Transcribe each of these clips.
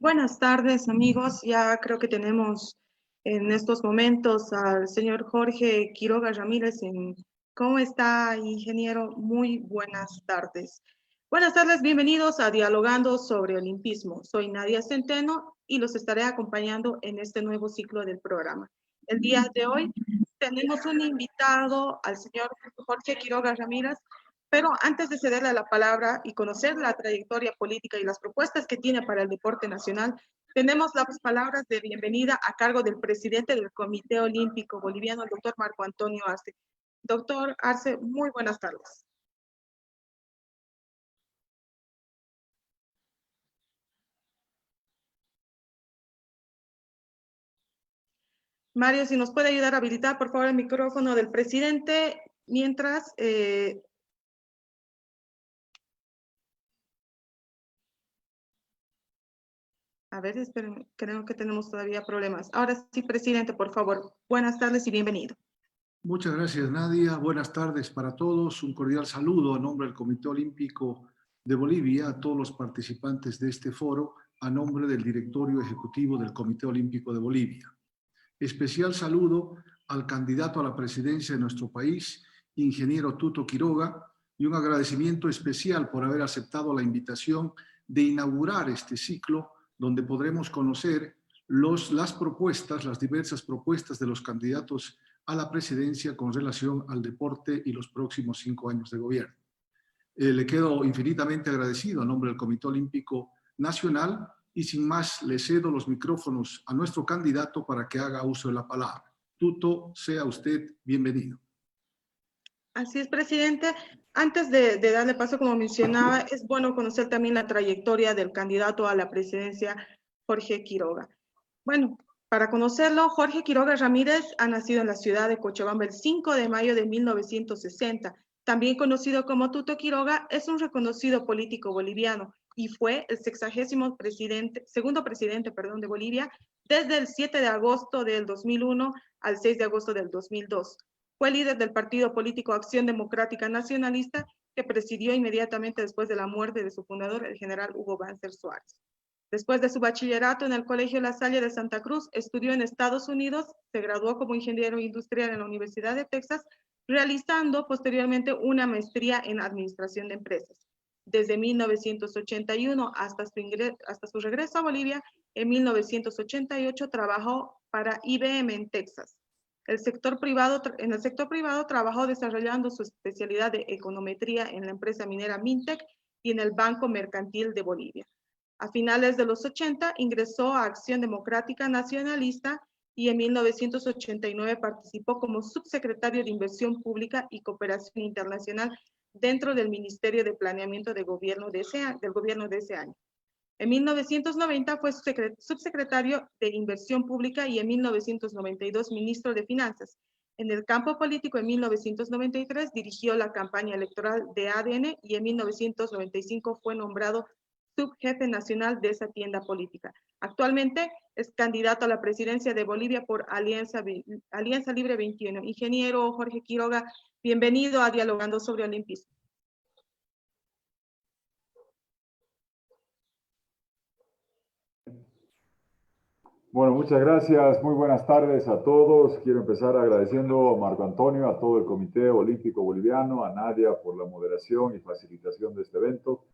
Buenas tardes, amigos. Ya creo que tenemos en estos momentos al señor Jorge Quiroga Ramírez. ¿Cómo está, ingeniero? Muy buenas tardes. Buenas tardes, bienvenidos a Dialogando sobre Olimpismo. Soy Nadia Centeno y los estaré acompañando en este nuevo ciclo del programa. El día de hoy tenemos un invitado al señor Jorge Quiroga Ramírez, pero antes de cederle la palabra y conocer la trayectoria política y las propuestas que tiene para el deporte nacional, tenemos las palabras de bienvenida a cargo del presidente del Comité Olímpico Boliviano, el doctor Marco Antonio Arce. Doctor Arce, muy buenas tardes. Mario, si nos puede ayudar a habilitar, por favor, el micrófono del presidente, mientras... A ver, esperen, creo que tenemos todavía problemas. Ahora sí, presidente, por favor, buenas tardes y bienvenido. Muchas gracias, Nadia. Buenas tardes para todos. Un cordial saludo a nombre del Comité Olímpico de Bolivia, a todos los participantes de este foro, a nombre del Directorio Ejecutivo del Comité Olímpico de Bolivia. Especial saludo al candidato a la presidencia de nuestro país, ingeniero Tuto Quiroga, y un agradecimiento especial por haber aceptado la invitación de inaugurar este ciclo donde podremos conocer las propuestas, las diversas propuestas de los candidatos a la presidencia con relación al deporte y los próximos 5 años de gobierno. Le quedo infinitamente agradecido a nombre del Comité Olímpico Nacional y sin más le cedo los micrófonos a nuestro candidato para que haga uso de la palabra. Tuto, sea usted bienvenido. Así es, presidente. Antes de darle paso, como mencionaba, es bueno conocer también la trayectoria del candidato a la presidencia, Jorge Quiroga. Bueno, para conocerlo, Jorge Quiroga Ramírez ha nacido en la ciudad de Cochabamba el 5 de mayo de 1960. También conocido como Tuto Quiroga, es un reconocido político boliviano y fue el segundo presidente de Bolivia desde el 7 de agosto del 2001 al 6 de agosto del 2002. Fue líder del partido político Acción Democrática Nacionalista, que presidió inmediatamente después de la muerte de su fundador, el general Hugo Banzer Suárez. Después de su bachillerato en el Colegio La Salle de Santa Cruz, estudió en Estados Unidos, se graduó como ingeniero industrial en la Universidad de Texas, realizando posteriormente una maestría en administración de empresas. Desde 1981 hasta su regreso a Bolivia, en 1988 trabajó para IBM en Texas. En el sector privado trabajó desarrollando su especialidad de econometría en la empresa minera Mintec y en el Banco Mercantil de Bolivia. A finales de los 80 ingresó a Acción Democrática Nacionalista y en 1989 participó como subsecretario de Inversión Pública y Cooperación Internacional dentro del Ministerio de Planeamiento del gobierno de ese año. En 1990 fue subsecretario de Inversión Pública y en 1992 ministro de Finanzas. En el campo político, en 1993 dirigió la campaña electoral de ADN y en 1995 fue nombrado subjefe nacional de esa tienda política. Actualmente es candidato a la presidencia de Bolivia por Alianza Libre 21. Ingeniero Jorge Quiroga, bienvenido a Dialogando sobre Olimpismo. Bueno, muchas gracias. Muy buenas tardes a todos. Quiero empezar agradeciendo a Marco Antonio, a todo el Comité Olímpico Boliviano, a Nadia por la moderación y facilitación de este evento,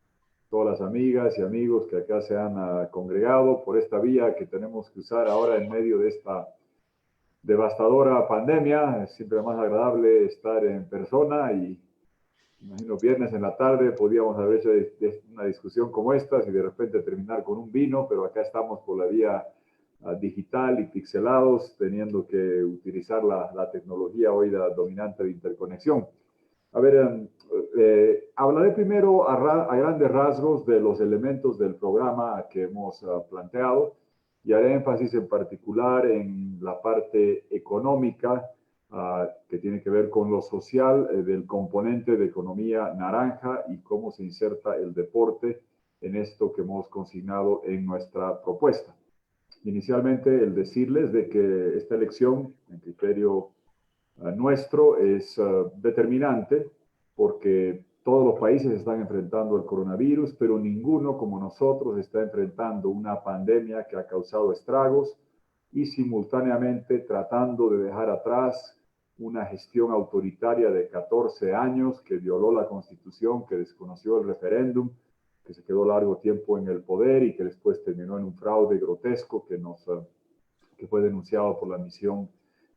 todas las amigas y amigos que acá se han congregado por esta vía que tenemos que usar ahora en medio de esta devastadora pandemia. Es siempre más agradable estar en persona y imagino viernes en la tarde podíamos haber hecho una discusión como esta y de repente terminar con un vino, pero acá estamos por la vía digital y pixelados, teniendo que utilizar la tecnología hoy dominante de interconexión. A ver, hablaré primero a grandes rasgos de los elementos del programa que hemos planteado y haré énfasis en particular en la parte económica que tiene que ver con lo social del componente de economía naranja y cómo se inserta el deporte en esto que hemos consignado en nuestra propuesta. Inicialmente, el decirles de que esta elección, en criterio nuestro, es determinante porque Todos los países están enfrentando el coronavirus, pero ninguno como nosotros está enfrentando una pandemia que ha causado estragos y simultáneamente tratando de dejar atrás una gestión autoritaria de 14 años que violó la Constitución, que desconoció el referéndum, que se quedó largo tiempo en el poder y que después terminó en un fraude grotesco que fue denunciado por la misión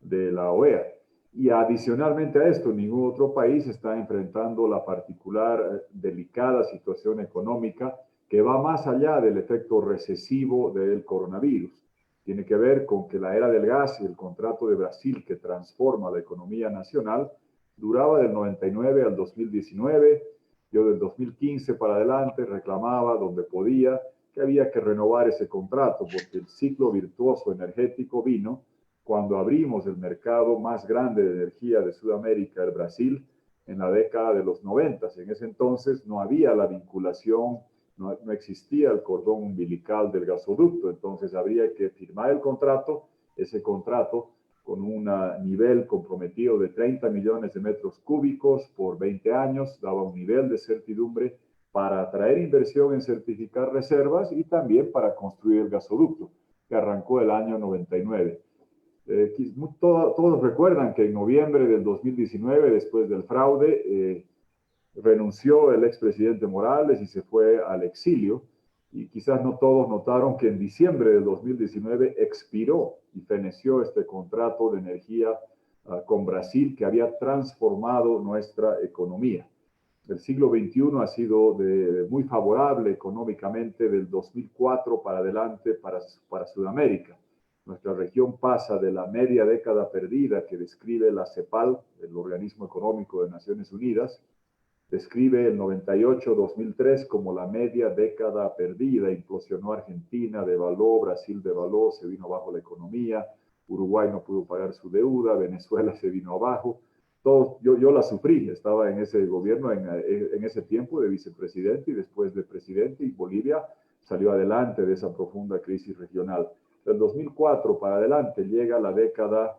de la OEA. Y adicionalmente a esto, ningún otro país está enfrentando la particular delicada situación económica que va más allá del efecto recesivo del coronavirus. Tiene que ver con que la era del gas y el contrato de Brasil que transforma la economía nacional duraba del 99 al 2019. Yo del 2015 para adelante reclamaba donde podía que había que renovar ese contrato porque el ciclo virtuoso energético vino cuando abrimos el mercado más grande de energía de Sudamérica, el Brasil, en la década de los 90. En ese entonces no había la vinculación, no existía el cordón umbilical del gasoducto, entonces habría que firmar el contrato, ese contrato con un nivel comprometido de 30 millones de metros cúbicos por 20 años, daba un nivel de certidumbre para atraer inversión en certificar reservas y también para construir el gasoducto, que arrancó el año 99. Todos recuerdan que en noviembre del 2019, después del fraude, renunció el expresidente Morales y se fue al exilio. Y quizás no todos notaron que en diciembre del 2019 expiró y feneció este contrato de energía con Brasil que había transformado nuestra economía. El siglo XXI ha sido muy favorable económicamente del 2004 para adelante para Sudamérica. Nuestra región pasa de la media década perdida que describe la CEPAL, el Organismo Económico de Naciones Unidas, describe el 98-2003 como la media década perdida. Implosionó Argentina, devaluó, Brasil devaluó, se vino abajo la economía, Uruguay no pudo pagar su deuda, Venezuela se vino abajo. Yo la sufrí, estaba en ese gobierno en ese tiempo de vicepresidente y después de presidente, y Bolivia salió adelante de esa profunda crisis regional. Del 2004 para adelante llega la década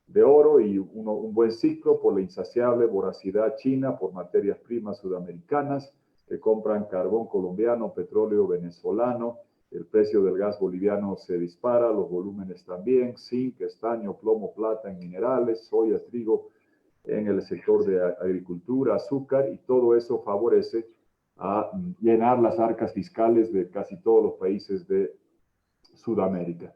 de oro y un buen ciclo por la insaciable voracidad china por materias primas sudamericanas que compran carbón colombiano, petróleo venezolano, el precio del gas boliviano se dispara, los volúmenes también, zinc, estaño, plomo, plata en minerales, soya, trigo en el sector de agricultura, azúcar, y todo eso favorece a llenar las arcas fiscales de casi todos los países de Sudamérica.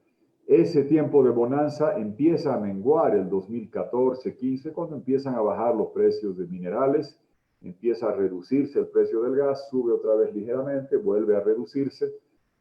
Ese tiempo de bonanza empieza a menguar el 2014-15, cuando empiezan a bajar los precios de minerales, empieza a reducirse el precio del gas, sube otra vez ligeramente, vuelve a reducirse,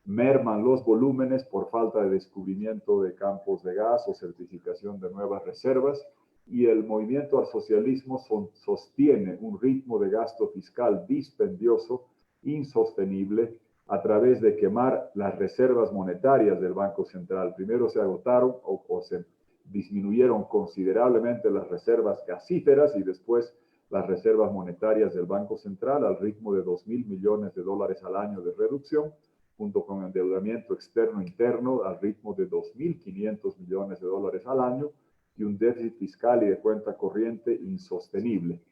merman los volúmenes por falta de descubrimiento de campos de gas o certificación de nuevas reservas, y el movimiento al socialismo sostiene un ritmo de gasto fiscal dispendioso, insostenible, a través de quemar las reservas monetarias del Banco Central. Primero se agotaron o se disminuyeron considerablemente las reservas gasíferas y después las reservas monetarias del Banco Central al ritmo de 2.000 millones de dólares al año de reducción, junto con endeudamiento externo e interno al ritmo de 2.500 millones de dólares al año y un déficit fiscal y de cuenta corriente insostenible.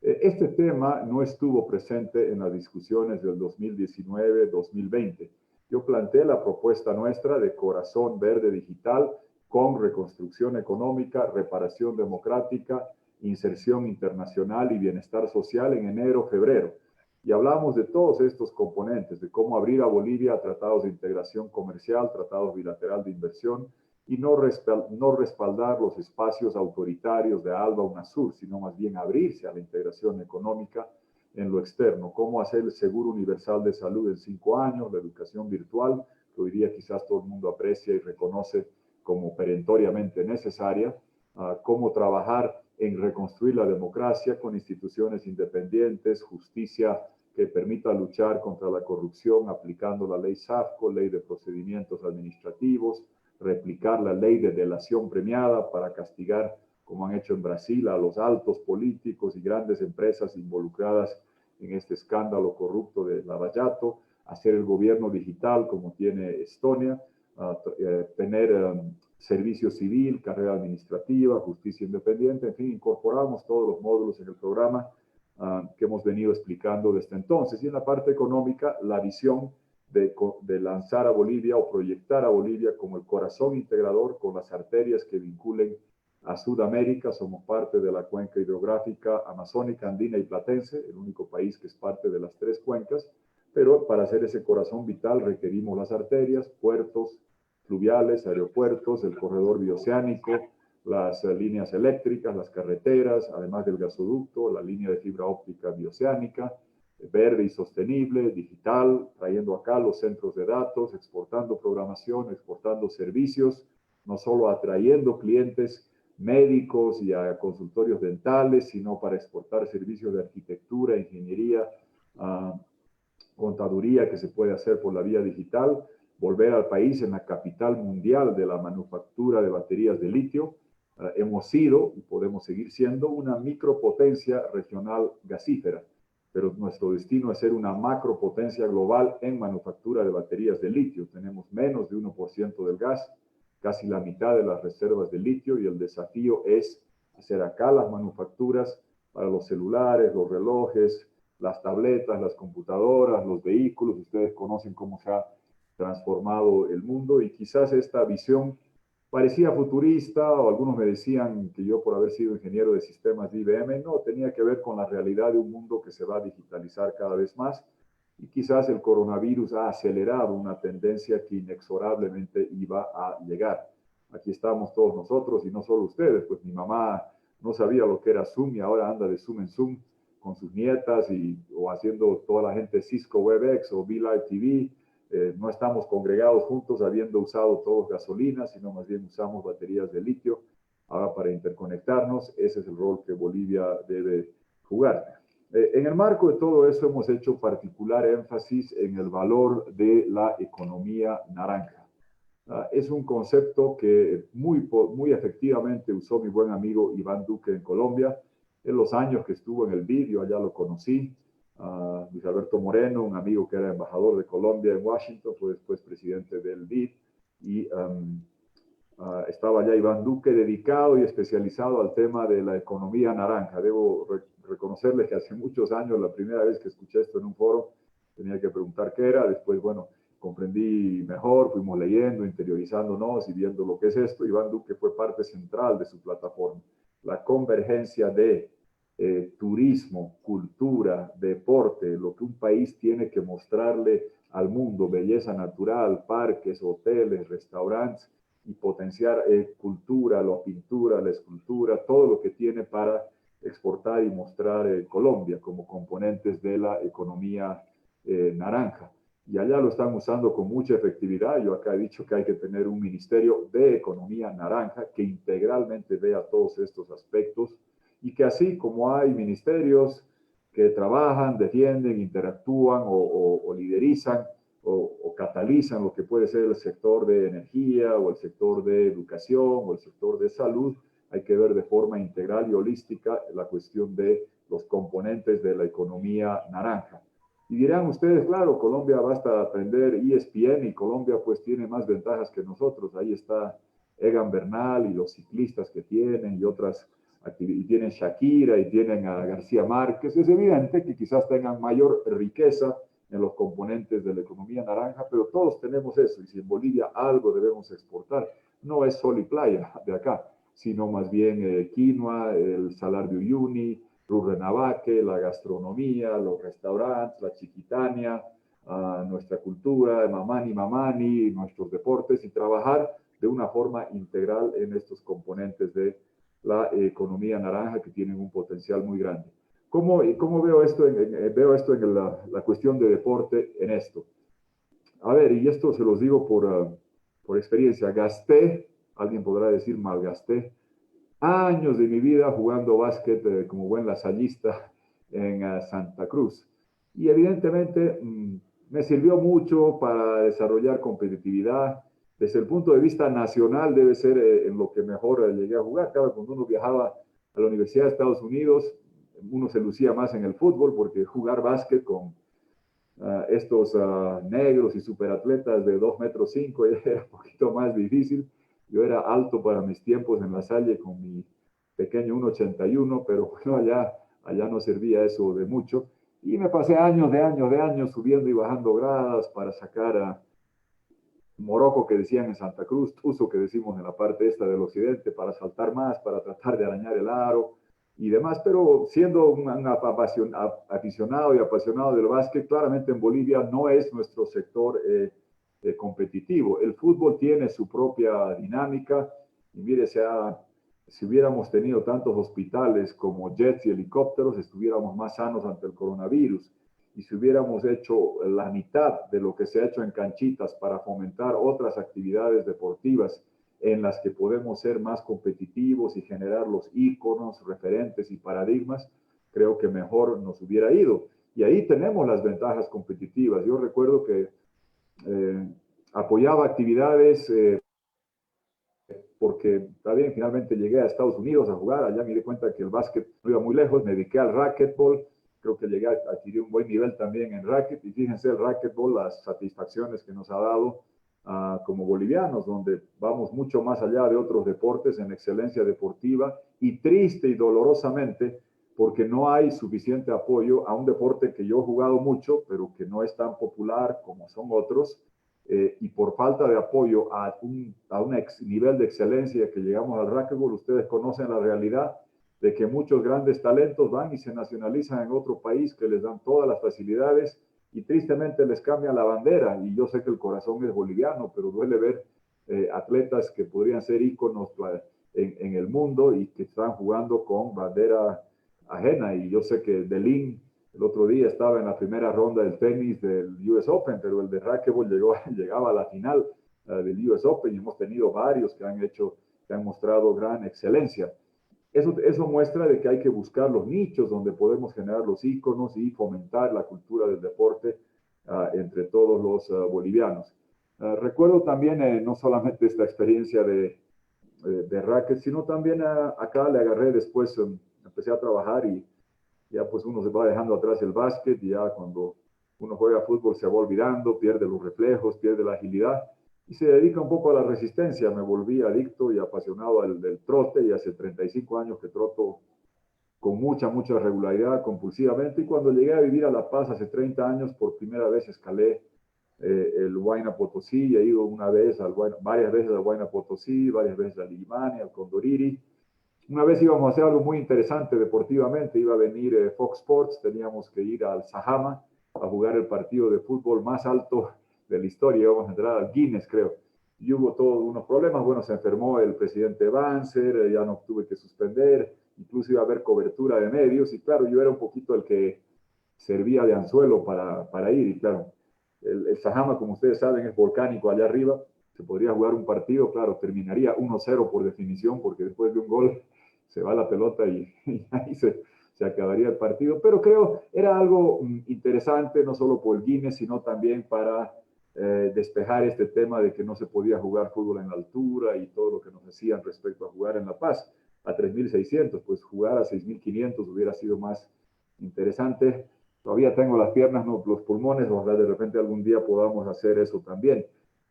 Este tema no estuvo presente en las discusiones del 2019-2020. Yo planteé la propuesta nuestra de Corazón Verde Digital con reconstrucción económica, reparación democrática, inserción internacional y bienestar social en enero, febrero. Y hablamos de todos estos componentes, de cómo abrir a Bolivia a tratados de integración comercial, tratados bilateral de inversión, y no respaldar los espacios autoritarios de ALBA UNASUR, sino más bien abrirse a la integración económica en lo externo. Cómo hacer el seguro universal de salud en 5 años, la educación virtual, que hoy día quizás todo el mundo aprecia y reconoce como perentoriamente necesaria. Cómo trabajar en reconstruir la democracia con instituciones independientes, justicia que permita luchar contra la corrupción aplicando la ley SAFCO, ley de procedimientos administrativos, replicar la ley de delación premiada para castigar, como han hecho en Brasil, a los altos políticos y grandes empresas involucradas en este escándalo corrupto de Lava Jato, hacer el gobierno digital como tiene Estonia, tener servicio civil, carrera administrativa, justicia independiente, en fin, incorporamos todos los módulos en el programa que hemos venido explicando desde entonces. Y en la parte económica, la visión de lanzar a Bolivia o proyectar a Bolivia como el corazón integrador con las arterias que vinculen a Sudamérica. Somos parte de la cuenca hidrográfica amazónica, andina y platense, el único país que es parte de las tres cuencas, pero para hacer ese corazón vital requerimos las arterias, puertos fluviales, aeropuertos, el corredor bioceánico, las líneas eléctricas, las carreteras, además del gasoducto, la línea de fibra óptica bioceánica, verde y sostenible, digital, trayendo acá los centros de datos, exportando programación, exportando servicios, no solo atrayendo clientes médicos y a consultorios dentales, sino para exportar servicios de arquitectura, ingeniería, contaduría que se puede hacer por la vía digital, volver al país en la capital mundial de la manufactura de baterías de litio. Hemos sido y podemos seguir siendo una micropotencia regional gasífera, pero nuestro destino es ser una macropotencia global en manufactura de baterías de litio. Tenemos menos de 1% del gas, casi la mitad de las reservas de litio, y el desafío es hacer acá las manufacturas para los celulares, los relojes, las tabletas, las computadoras, los vehículos. Ustedes conocen cómo se ha transformado el mundo, y quizás esta visión parecía futurista, o algunos me decían que yo, por haber sido ingeniero de sistemas de IBM, no, tenía que ver con la realidad de un mundo que se va a digitalizar cada vez más, y quizás el coronavirus ha acelerado una tendencia que inexorablemente iba a llegar. Aquí estamos todos nosotros, y no solo ustedes, pues mi mamá no sabía lo que era Zoom y ahora anda de Zoom en Zoom con sus nietas, o haciendo toda la gente Cisco WebEx o Live TV. No estamos congregados juntos habiendo usado todos gasolina, sino más bien usamos baterías de litio ahora para interconectarnos. Ese es el rol que Bolivia debe jugar. En el marco de todo eso hemos hecho particular énfasis en el valor de la economía naranja. Es un concepto que muy efectivamente usó mi buen amigo Iván Duque en Colombia. En los años que estuvo en el BID, yo allá lo conocí. Luis Alberto Moreno, un amigo que era embajador de Colombia en Washington, fue después presidente del BID, y estaba allá Iván Duque, dedicado y especializado al tema de la economía naranja. Debo reconocerles que hace muchos años, la primera vez que escuché esto en un foro, tenía que preguntar qué era. Después, bueno, comprendí mejor, fuimos leyendo, interiorizándonos y viendo lo que es esto. Iván Duque fue parte central de su plataforma. La convergencia de turismo, cultura, deporte, lo que un país tiene que mostrarle al mundo: belleza natural, parques, hoteles, restaurantes, y potenciar cultura, la pintura, la escultura, todo lo que tiene para exportar y mostrar Colombia como componentes de la economía naranja. Y allá lo están usando con mucha efectividad. Yo acá he dicho que hay que tener un ministerio de economía naranja que integralmente vea todos estos aspectos, y que así como hay ministerios que trabajan, defienden, interactúan o liderizan o catalizan lo que puede ser el sector de energía o el sector de educación o el sector de salud, hay que ver de forma integral y holística la cuestión de los componentes de la economía naranja. Y dirán ustedes, claro, Colombia basta aprender ESPN y Colombia pues tiene más ventajas que nosotros. Ahí está Egan Bernal y los ciclistas que tienen y otras actividades. Y tienen Shakira y tienen a García Márquez. Es evidente que quizás tengan mayor riqueza en los componentes de la economía naranja, pero todos tenemos eso. Y si en Bolivia algo debemos exportar, no es sol y playa de acá, sino más bien quinoa, el salar de Uyuni, Rurrenabaque, la gastronomía, los restaurantes, la chiquitania, nuestra cultura, mamani, nuestros deportes, y trabajar de una forma integral en estos componentes de la economía naranja que tienen un potencial muy grande. ¿Cómo veo esto en la cuestión de deporte en esto? A ver, y esto se los digo por experiencia. Alguien podrá decir malgasté, años de mi vida jugando básquet como buen lasallista en Santa Cruz. Y evidentemente me sirvió mucho para desarrollar competitividad. Desde el punto de vista nacional debe ser en lo que mejor llegué a jugar. Claro, cuando uno viajaba a la Universidad de Estados Unidos, uno se lucía más en el fútbol, porque jugar básquet con estos negros y superatletas de 2,5 metros era un poquito más difícil. Yo era alto para mis tiempos en La Salle con mi pequeño 1,81, pero bueno, allá allá no servía eso de mucho. Y me pasé años de años subiendo y bajando gradas para sacar a Morocco, que decían en Santa Cruz, Tuzo, que decimos en la parte esta del occidente, para saltar más, para tratar de arañar el aro y demás, pero siendo un aficionado y apasionado del básquet, claramente en Bolivia no es nuestro sector competitivo. El fútbol tiene su propia dinámica y mire, si hubiéramos tenido tantos hospitales como jets y helicópteros, estuviéramos más sanos ante el coronavirus. Y si hubiéramos hecho la mitad de lo que se ha hecho en canchitas para fomentar otras actividades deportivas en las que podemos ser más competitivos y generar los íconos, referentes y paradigmas, creo que mejor nos hubiera ido. Y ahí tenemos las ventajas competitivas. Yo recuerdo que apoyaba actividades porque está bien, finalmente llegué a Estados Unidos a jugar, allá me di cuenta que el básquet no iba muy lejos, me dediqué al racquetball, creo que llegué a adquirir un buen nivel también en racket, y fíjense el racquetball, las satisfacciones que nos ha dado como bolivianos, donde vamos mucho más allá de otros deportes en excelencia deportiva, y triste y dolorosamente, porque no hay suficiente apoyo a un deporte que yo he jugado mucho, pero que no es tan popular como son otros, y por falta de apoyo a un nivel de excelencia que llegamos al racquetball, ustedes conocen la realidad de que muchos grandes talentos van y se nacionalizan en otro país que les dan todas las facilidades y tristemente les cambian la bandera. Y yo sé que el corazón es boliviano, pero duele ver atletas que podrían ser íconos en el mundo y que están jugando con bandera ajena. Y yo sé que Delín el otro día estaba en la primera ronda del tenis del US Open, pero el de racquetball llegaba a la final del US Open y hemos tenido varios que han mostrado gran excelencia. Eso muestra de que hay que buscar los nichos donde podemos generar los íconos y fomentar la cultura del deporte entre todos los bolivianos. Recuerdo también no solamente esta experiencia de racket, sino también acá le agarré después, empecé a trabajar y ya pues uno se va dejando atrás el básquet y ya cuando uno juega fútbol se va olvidando, pierde los reflejos, pierde la agilidad y se dedica un poco a la resistencia. Me volví adicto y apasionado del trote y hace 35 años que troto con mucha regularidad, compulsivamente, y cuando llegué a vivir a La Paz hace 30 años, por primera vez escalé el Huayna Potosí, he ido varias veces al Huayna Potosí, varias veces al Illimani, al Condoriri. Una vez íbamos a hacer algo muy interesante deportivamente, iba a venir Fox Sports, teníamos que ir al Sajama a jugar el partido de fútbol más alto de la historia, íbamos a entrar al Guinness, creo. Y hubo todos unos problemas, bueno, se enfermó el presidente Banzer, ya no tuve que suspender, incluso iba a haber cobertura de medios, y claro, yo era un poquito el que servía de anzuelo para ir, y claro, el Sajama, como ustedes saben, es volcánico allá arriba, se podría jugar un partido, claro, terminaría 1-0 por definición, porque después de un gol se va la pelota y ahí se acabaría el partido. Pero creo era algo interesante, no solo por el Guinness, sino también para despejar este tema de que no se podía jugar fútbol en la altura y todo lo que nos decían respecto a jugar en La Paz a 3.600, pues jugar a 6.500 hubiera sido más interesante. Todavía tengo las piernas, no, los pulmones, ojalá de repente algún día podamos hacer eso también.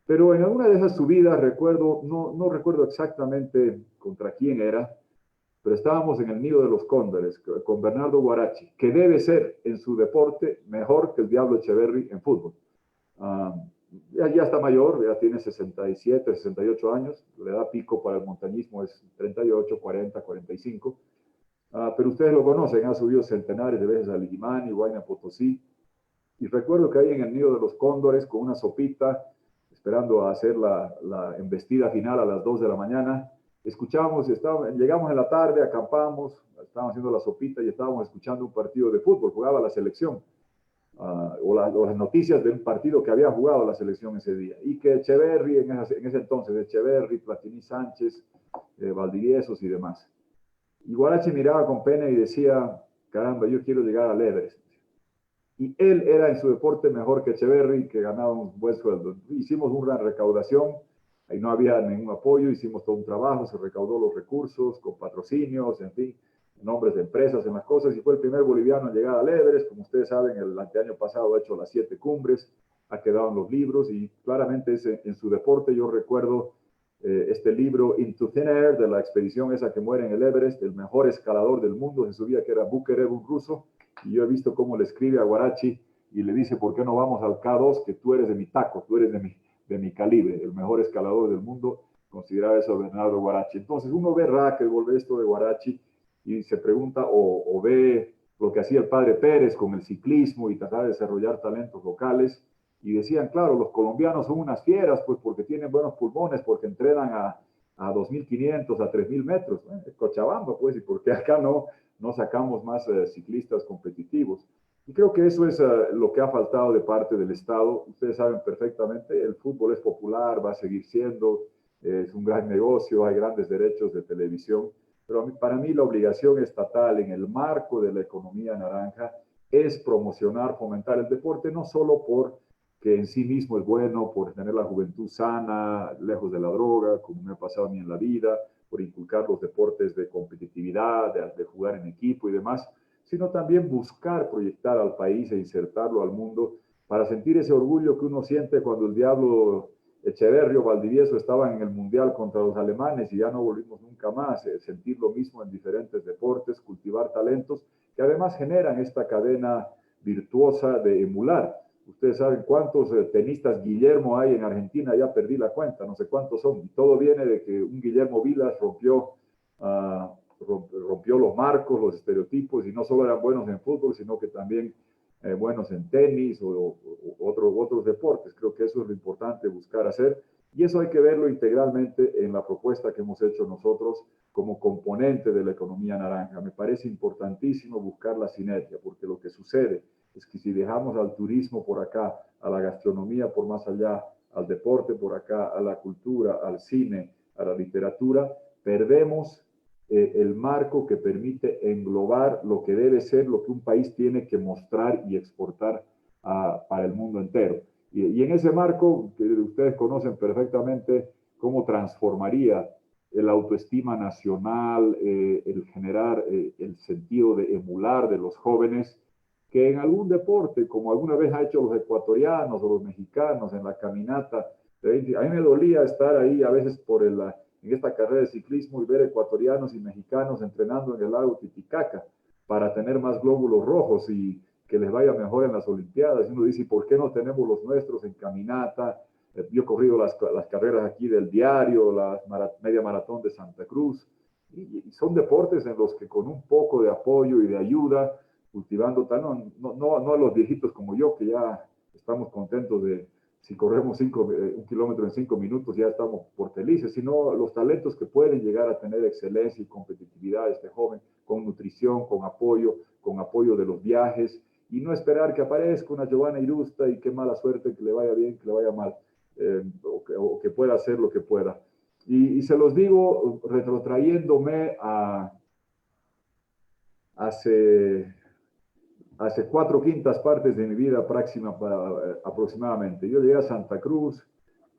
Pero en alguna de esas subidas recuerdo, no recuerdo exactamente contra quién era, pero estábamos en el nido de los cóndores con Bernardo Guarachi, que debe ser en su deporte mejor que el Diablo Echeverry en fútbol. Ya está mayor, ya tiene 67, 68 años, le da pico para el montañismo, es 38, 40, 45. Pero ustedes lo conocen, ha subido centenares de veces al Illimani, Huayna Potosí. Y recuerdo que ahí en el nido de los cóndores, con una sopita, esperando a hacer la embestida final a las 2 de la mañana, llegamos en la tarde, acampamos, estábamos haciendo la sopita y estábamos escuchando un partido de fútbol, jugaba la selección, o las noticias de un partido que había jugado la selección ese día, y que Echeverry, en ese entonces, Echeverry, Platini Sánchez, Valdiviesos y demás. Y Guarachi miraba con pena y decía, caramba, yo quiero llegar al Everest. Y él era en su deporte mejor que Echeverry, que ganaba un buen sueldo. Hicimos una recaudación, ahí no había ningún apoyo, hicimos todo un trabajo, se recaudó los recursos con patrocinios, en fin, nombres de empresas, en las cosas, y fue el primer boliviano en llegar al Everest. Como ustedes saben, el anteaño pasado ha hecho las 7 cumbres, ha quedado en los libros, y claramente en su deporte yo recuerdo este libro Into Thin Air, de la expedición esa que muere en el Everest, el mejor escalador del mundo, se subía que era Bukerev, un ruso, y yo he visto cómo le escribe a Guarachi y le dice, ¿por qué no vamos al K2? Que tú eres de mi taco, tú eres de mi calibre, el mejor escalador del mundo, consideraba eso Bernardo Guarachi. Entonces uno ve racquetball, ve esto de Guarachi y se pregunta o ve lo que hacía el padre Pérez con el ciclismo y tratar de desarrollar talentos locales. Y decían, claro, los colombianos son unas fieras, pues porque tienen buenos pulmones, porque entrenan a 2.500, a 3.000 metros. Cochabamba, pues, y porque acá no sacamos más ciclistas competitivos. Y creo que eso es lo que ha faltado de parte del Estado. Ustedes saben perfectamente, el fútbol es popular, va a seguir siendo, es un gran negocio, hay grandes derechos de televisión, pero para mí la obligación estatal en el marco de la economía naranja es promocionar, fomentar el deporte, no solo por que en sí mismo es bueno, por tener la juventud sana, lejos de la droga, como me ha pasado a mí en la vida, por inculcar los deportes de competitividad, de jugar en equipo y demás, sino también buscar proyectar al país e insertarlo al mundo para sentir ese orgullo que uno siente cuando el Diablo Echeverri o Valdivieso estaban en el Mundial contra los alemanes y ya no volvimos nunca más, sentir lo mismo en diferentes deportes, cultivar talentos que además generan esta cadena virtuosa de emular. Ustedes saben cuántos tenistas Guillermo hay en Argentina, ya perdí la cuenta, no sé cuántos son. Y todo viene de que un Guillermo Vilas rompió los marcos, los estereotipos, y no solo eran buenos en fútbol, sino que también buenos en tenis o otros deportes. Creo que eso es lo importante buscar hacer. Y eso hay que verlo integralmente en la propuesta que hemos hecho nosotros como componente de la economía naranja. Me parece importantísimo buscar la sinergia, porque lo que sucede es que si dejamos al turismo por acá, a la gastronomía por más allá, al deporte por acá, a la cultura, al cine, a la literatura, perdemos el marco que permite englobar lo que debe ser lo que un país tiene que mostrar y exportar para el mundo entero. Y en ese marco, que ustedes conocen perfectamente cómo transformaría el autoestima nacional, el generar el sentido de emular de los jóvenes, que en algún deporte, como alguna vez ha hecho los ecuatorianos o los mexicanos en la caminata, a mí me dolía estar ahí a veces en esta carrera de ciclismo y ver ecuatorianos y mexicanos entrenando en el lago Titicaca para tener más glóbulos rojos y que les vaya mejor en las Olimpiadas. Y uno dice, ¿por qué no tenemos los nuestros en caminata? Yo he corrido las carreras aquí del diario, la media maratón de Santa Cruz, y son deportes en los que con un poco de apoyo y de ayuda, cultivando, no a los viejitos como yo, que ya estamos contentos de, si corremos 1 kilómetro en 5 minutos, ya estamos por felices, sino los talentos que pueden llegar a tener excelencia y competitividad este joven, con nutrición, con apoyo de los viajes, y no esperar que aparezca una Giovanna Irusta y qué mala suerte, que le vaya bien, que le vaya mal, o que pueda hacer lo que pueda. Y se los digo retrotrayéndome a hace 4/5 partes de mi vida aproximadamente. Yo llegué a Santa Cruz,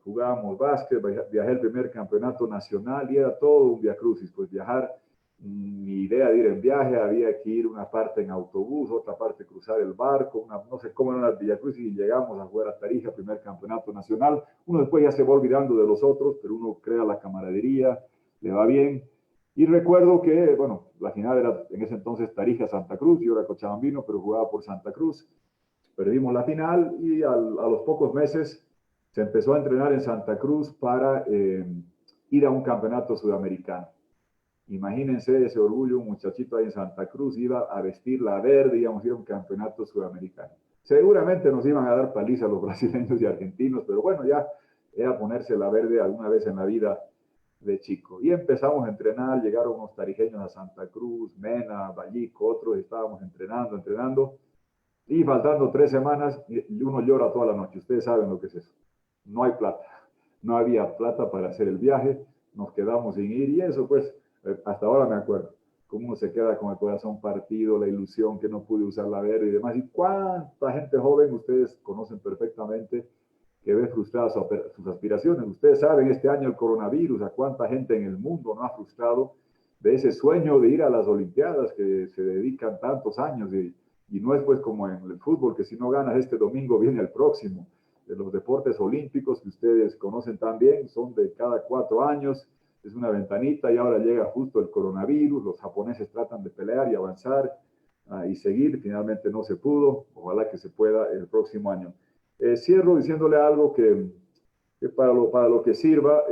jugábamos básquet, viajé al primer campeonato nacional y era todo un viacrucis, pues viajar, mi idea de ir en viaje, había que ir una parte en autobús, otra parte cruzar el barco, no sé cómo eran las viacrucis, y llegamos a jugar a Tarija, primer campeonato nacional. Uno después ya se va olvidando de los otros, pero uno crea la camaradería, le va bien. Y recuerdo que, bueno, la final era en ese entonces Tarija-Santa Cruz, yo era cochabambino, pero jugaba por Santa Cruz. Perdimos la final y a los pocos meses se empezó a entrenar en Santa Cruz para ir a un campeonato sudamericano. Imagínense ese orgullo, un muchachito ahí en Santa Cruz iba a vestir la verde, íbamos a ir a un campeonato sudamericano. Seguramente nos iban a dar paliza los brasileños y argentinos, pero bueno, ya era ponerse la verde alguna vez en la vida de chico. Y empezamos a entrenar, llegaron unos tarijeños a Santa Cruz, Mena, Vallico, otros, estábamos entrenando, y faltando 3 semanas, uno llora toda la noche. Ustedes saben lo que es eso. No hay plata. No había plata para hacer el viaje, nos quedamos sin ir, y eso pues, hasta ahora me acuerdo, cómo uno se queda con el corazón partido, la ilusión que no pude usar la verde y demás. Y cuánta gente joven, ustedes conocen perfectamente, que ve frustradas sus aspiraciones. Ustedes saben, este año el coronavirus, a cuánta gente en el mundo no ha frustrado de ese sueño de ir a las Olimpiadas, que se dedican tantos años, y no es pues como en el fútbol, que si no ganas este domingo viene el próximo. de los deportes olímpicos que ustedes conocen tan bien, son de cada 4 años, es una ventanita y ahora llega justo el coronavirus, los japoneses tratan de pelear y avanzar y seguir, finalmente no se pudo, ojalá que se pueda el próximo año. Cierro diciéndole algo que para lo que sirva,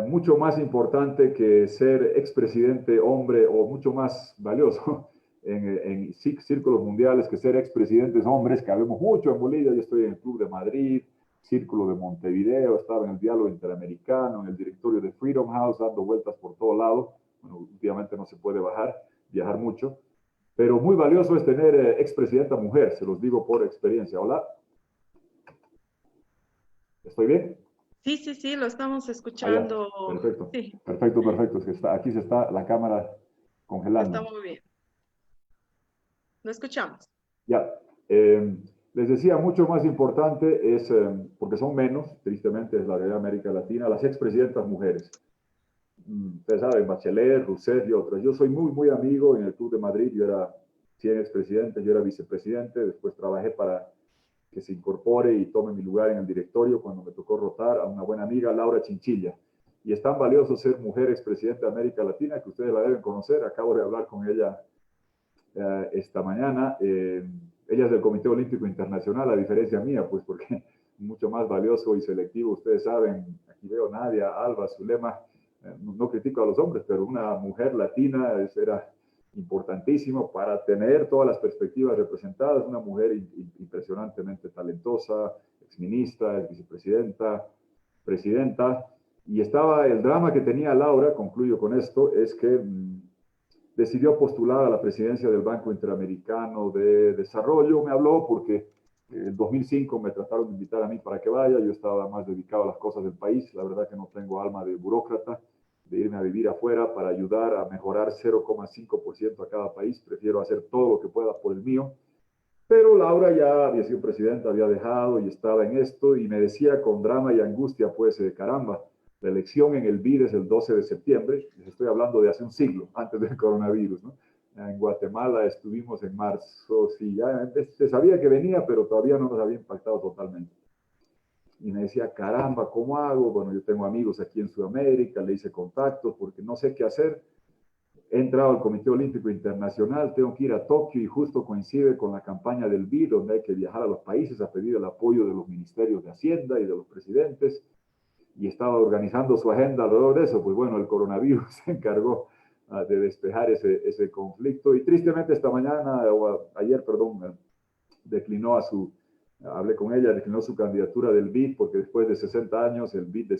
mucho más importante que ser expresidente hombre o mucho más valioso en círculos mundiales que ser expresidentes hombres, que habemos mucho en Bolivia. Yo estoy en el Club de Madrid, Círculo de Montevideo, estaba en el Diálogo Interamericano, en el directorio de Freedom House, dando vueltas por todo lado. Bueno, últimamente no se puede viajar mucho, pero muy valioso es tener expresidenta mujer, se los digo por experiencia. Hola, ¿estoy bien? Sí, sí, sí, lo estamos escuchando. Perfecto, Sí, perfecto, perfecto. Es que aquí se está la cámara está congelando. muy bien. Lo escuchamos. Ya, les decía, mucho más importante es, porque son menos, tristemente, es la realidad de América Latina, las expresidentas mujeres. Ustedes saben, Bachelet, Rousseff y otras. Yo soy muy, muy amigo en el Club de Madrid. Yo era 100 expresidentes, yo era vicepresidente, después trabajé para que se incorpore y tome mi lugar en el directorio cuando me tocó rotar a una buena amiga, Laura Chinchilla. Y es tan valioso ser mujer expresidenta de América Latina que ustedes la deben conocer. Acabo de hablar con ella esta mañana. Ella es del Comité Olímpico Internacional, a diferencia mía, pues porque mucho más valioso y selectivo. Ustedes saben, aquí veo Nadia, Alba, Zulema, no critico a los hombres, pero una mujer latina era importantísimo para tener todas las perspectivas representadas, una mujer impresionantemente talentosa, exministra, vicepresidenta, presidenta, y estaba el drama que tenía Laura, concluyo con esto, es que decidió postular a la presidencia del Banco Interamericano de Desarrollo. Me habló porque en 2005 me trataron de invitar a mí para que vaya. Yo estaba más dedicado a las cosas del país. La verdad que no tengo alma de burócrata, de irme a vivir afuera para ayudar a mejorar 0,5% a cada país. Prefiero hacer todo lo que pueda por el mío. Pero Laura ya había sido presidenta, había dejado y estaba en esto y me decía con drama y angustia, pues, caramba, la elección en el BID es el 12 de septiembre, les estoy hablando de hace un siglo, antes del coronavirus, ¿no? En Guatemala estuvimos en marzo, sí, ya se sabía que venía, pero todavía no nos había impactado totalmente. Y me decía, caramba, ¿cómo hago? Bueno, yo tengo amigos aquí en Sudamérica, le hice contactos porque no sé qué hacer. He entrado al Comité Olímpico Internacional, tengo que ir a Tokio y justo coincide con la campaña del BID, donde hay que viajar a los países a pedir el apoyo de los ministerios de Hacienda y de los presidentes, y estaba organizando su agenda alrededor de eso. Pues bueno, el coronavirus se encargó de despejar ese conflicto, y tristemente esta mañana, o ayer, perdón, hablé con ella, declinó su candidatura del BID, porque después de 60 años el BID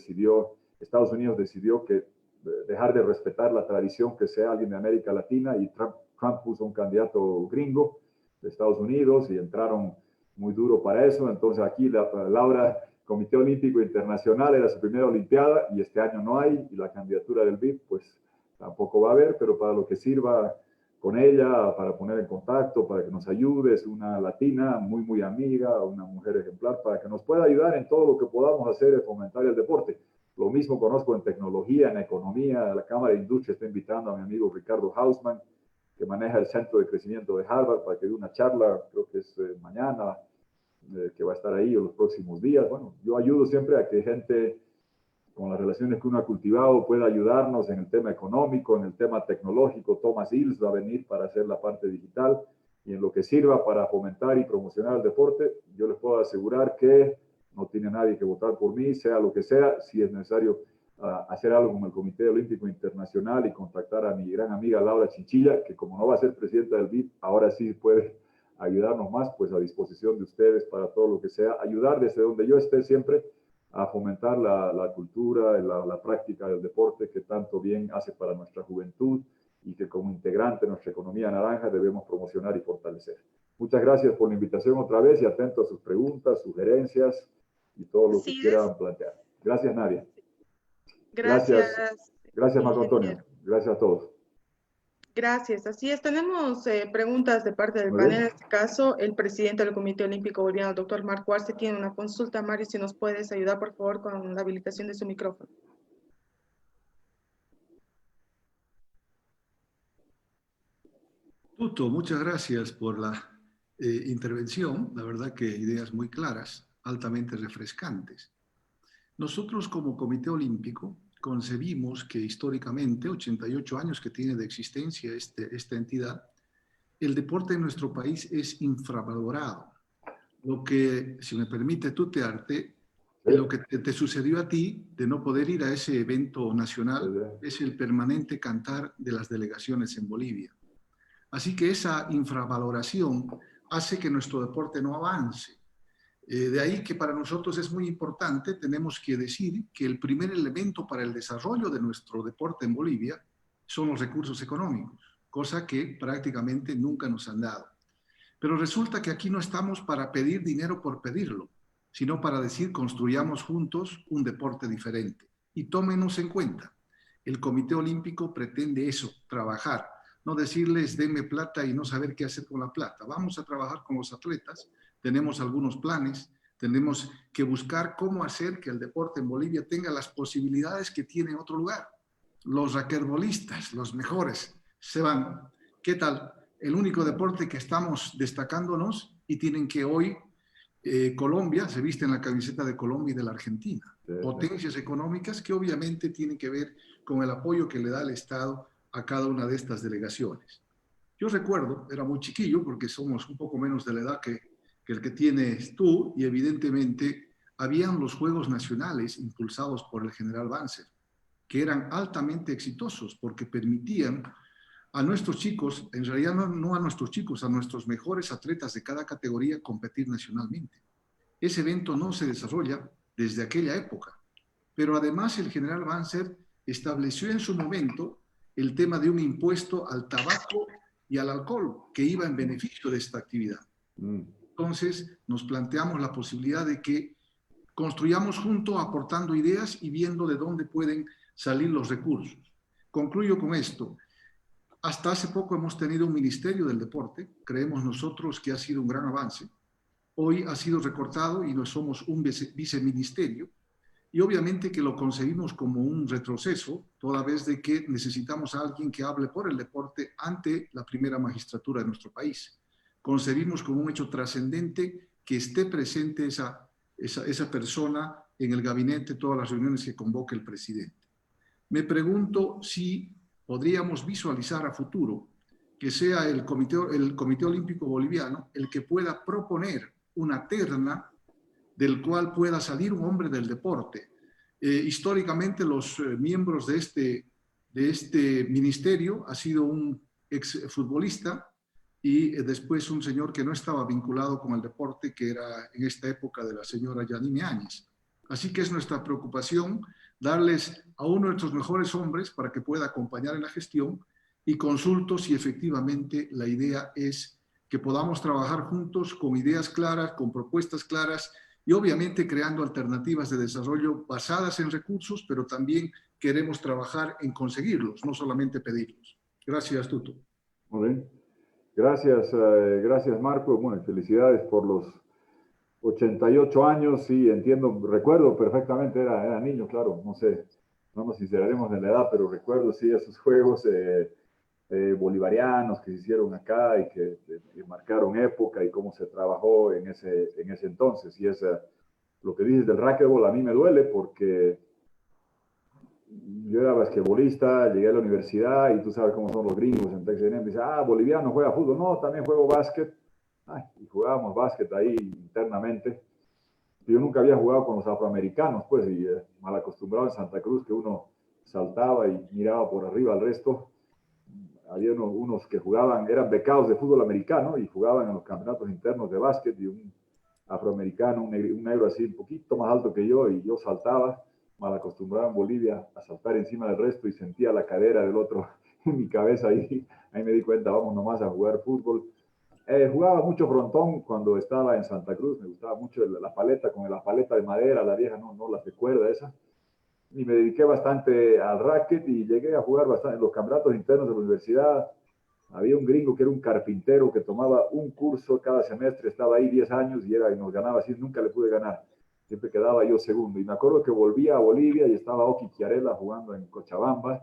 Estados Unidos decidió que dejar de respetar la tradición que sea alguien de América Latina, y Trump puso un candidato gringo de Estados Unidos y entraron muy duro para eso. Entonces aquí Laura, Comité Olímpico Internacional, era su primera olimpiada y este año no hay, y la candidatura del BID pues tampoco va a haber, pero para lo que sirva con ella, para poner en contacto, para que nos ayude. Es una latina muy, muy amiga, una mujer ejemplar, para que nos pueda ayudar en todo lo que podamos hacer de fomentar el deporte. Lo mismo conozco en tecnología, en economía. La Cámara de Industria está invitando a mi amigo Ricardo Hausman, que maneja el Centro de Crecimiento de Harvard, para que dé una charla, creo que es mañana, que va a estar ahí en los próximos días. Bueno, yo ayudo siempre a que gente con las relaciones que uno ha cultivado pueda ayudarnos en el tema económico, en el tema tecnológico. Thomas Hills va a venir para hacer la parte digital, y en lo que sirva para fomentar y promocionar el deporte, yo les puedo asegurar que no tiene nadie que votar por mí, sea lo que sea. Si es necesario hacer algo con el Comité Olímpico Internacional y contactar a mi gran amiga Laura Chinchilla, que como no va a ser presidenta del BID, ahora sí puede ayudarnos más, pues a disposición de ustedes para todo lo que sea, ayudar desde donde yo esté siempre a fomentar la cultura, la práctica del deporte, que tanto bien hace para nuestra juventud y que como integrante de nuestra economía naranja debemos promocionar y fortalecer. Muchas gracias por la invitación otra vez, y atento a sus preguntas, sugerencias y todo lo que Así es. quieran plantear. Gracias, Nadia. Gracias, Gracias, Marco Antonio. ingeniero. Gracias a todos. Gracias. Así es. Tenemos preguntas de parte del Muy panel. En bien. este caso, el presidente del Comité Olímpico Boliviano, el doctor Marco Arce, tiene una consulta. Mario, si nos puedes ayudar, por favor, con la habilitación de su micrófono. Tuto, muchas gracias por la intervención. La verdad que ideas muy claras, altamente refrescantes. Nosotros como Comité Olímpico concebimos que históricamente, 88 años que tiene de existencia esta entidad, el deporte en nuestro país es infravalorado. Lo que, si me permite tutearte, lo que te sucedió a ti de no poder ir a ese evento nacional es el permanente cantar de las delegaciones en Bolivia. Así que esa infravaloración hace que nuestro deporte no avance. De ahí que para nosotros es muy importante, tenemos que decir que el primer elemento para el desarrollo de nuestro deporte en Bolivia son los recursos económicos, cosa que prácticamente nunca nos han dado. Pero resulta que aquí no estamos para pedir dinero por pedirlo, sino para decir construyamos juntos un deporte diferente. Y tómenos en cuenta, el Comité Olímpico pretende eso, trabajar, no decirles denme plata y no saber qué hacer con la plata. Vamos a trabajar con los atletas, tenemos algunos planes, tenemos que buscar cómo hacer que el deporte en Bolivia tenga las posibilidades que tiene en otro lugar. Los raquetbolistas, los mejores, se van. ¿Qué tal? El único deporte que estamos destacándonos y tienen que hoy Colombia se viste en la camiseta de Colombia y de la Argentina. Potencias económicas que obviamente tienen que ver con el apoyo que le da el Estado a cada una de estas delegaciones. Yo recuerdo, era muy chiquillo porque somos un poco menos de la edad que el que tienes tú y evidentemente habían los Juegos Nacionales impulsados por el general Banzer, que eran altamente exitosos porque permitían a nuestros chicos, en realidad no a nuestros chicos, a nuestros mejores atletas de cada categoría competir nacionalmente. Ese evento no se desarrolla desde aquella época, pero además el general Banzer estableció en su momento el tema de un impuesto al tabaco y al alcohol que iba en beneficio de esta actividad. Entonces nos planteamos la posibilidad de que construyamos juntos aportando ideas y viendo de dónde pueden salir los recursos. Concluyo con esto. Hasta hace poco hemos tenido un Ministerio del Deporte, creemos nosotros que ha sido un gran avance. Hoy ha sido recortado y no somos un viceministerio y obviamente que lo concebimos como un retroceso, toda vez de que necesitamos a alguien que hable por el deporte ante la primera magistratura de nuestro país. Concebimos como un hecho trascendente que esté presente esa persona en el gabinete, todas las reuniones que convoque el presidente. Me pregunto si podríamos visualizar a futuro que sea el Comité Olímpico Boliviano el que pueda proponer una terna del cual pueda salir un hombre del deporte. Históricamente los miembros de este ministerio ha sido un exfutbolista y después un señor que no estaba vinculado con el deporte, que era en esta época de la señora Yanine Áñez. Así que es nuestra preocupación darles a uno de nuestros mejores hombres para que pueda acompañar en la gestión y consulto si efectivamente la idea es que podamos trabajar juntos con ideas claras, con propuestas claras y obviamente creando alternativas de desarrollo basadas en recursos, pero también queremos trabajar en conseguirlos, no solamente pedirlos. Gracias, Tuto. Muy bien. Gracias, gracias Marco. Bueno, felicidades por los 88 años, sí, entiendo, recuerdo perfectamente, era niño, claro, no sé, no nos sinceraremos en la edad, pero recuerdo, sí, esos juegos bolivarianos que se hicieron acá y que marcaron época y cómo se trabajó en ese entonces. Y lo que dices del racquetball a mí me duele porque yo era basquetbolista, llegué a la universidad y tú sabes cómo son los gringos en Texas A&M, dicen, boliviano juega fútbol, no, también juego básquet. Y jugábamos básquet ahí internamente. Yo nunca había jugado con los afroamericanos, pues, y mal acostumbrado en Santa Cruz que uno saltaba y miraba por arriba al resto. Había unos que jugaban, eran becados de fútbol americano y jugaban en los campeonatos internos de básquet y un afroamericano, un negro así un poquito más alto que yo y yo saltaba, mal acostumbrado en Bolivia a saltar encima del resto y sentía la cadera del otro en mi cabeza y ahí me di cuenta, vamos nomás a jugar fútbol. Jugaba mucho frontón cuando estaba en Santa Cruz, me gustaba mucho la paleta, con la paleta de madera, la vieja, no la recuerda esa. Y me dediqué bastante al racket y llegué a jugar bastante en los campeonatos internos de la universidad. Había un gringo que era un carpintero que tomaba un curso cada semestre, estaba ahí 10 años y nos ganaba así, nunca le pude ganar. Siempre quedaba yo segundo. Y me acuerdo que volvía a Bolivia y estaba Oki Chiarella jugando en Cochabamba,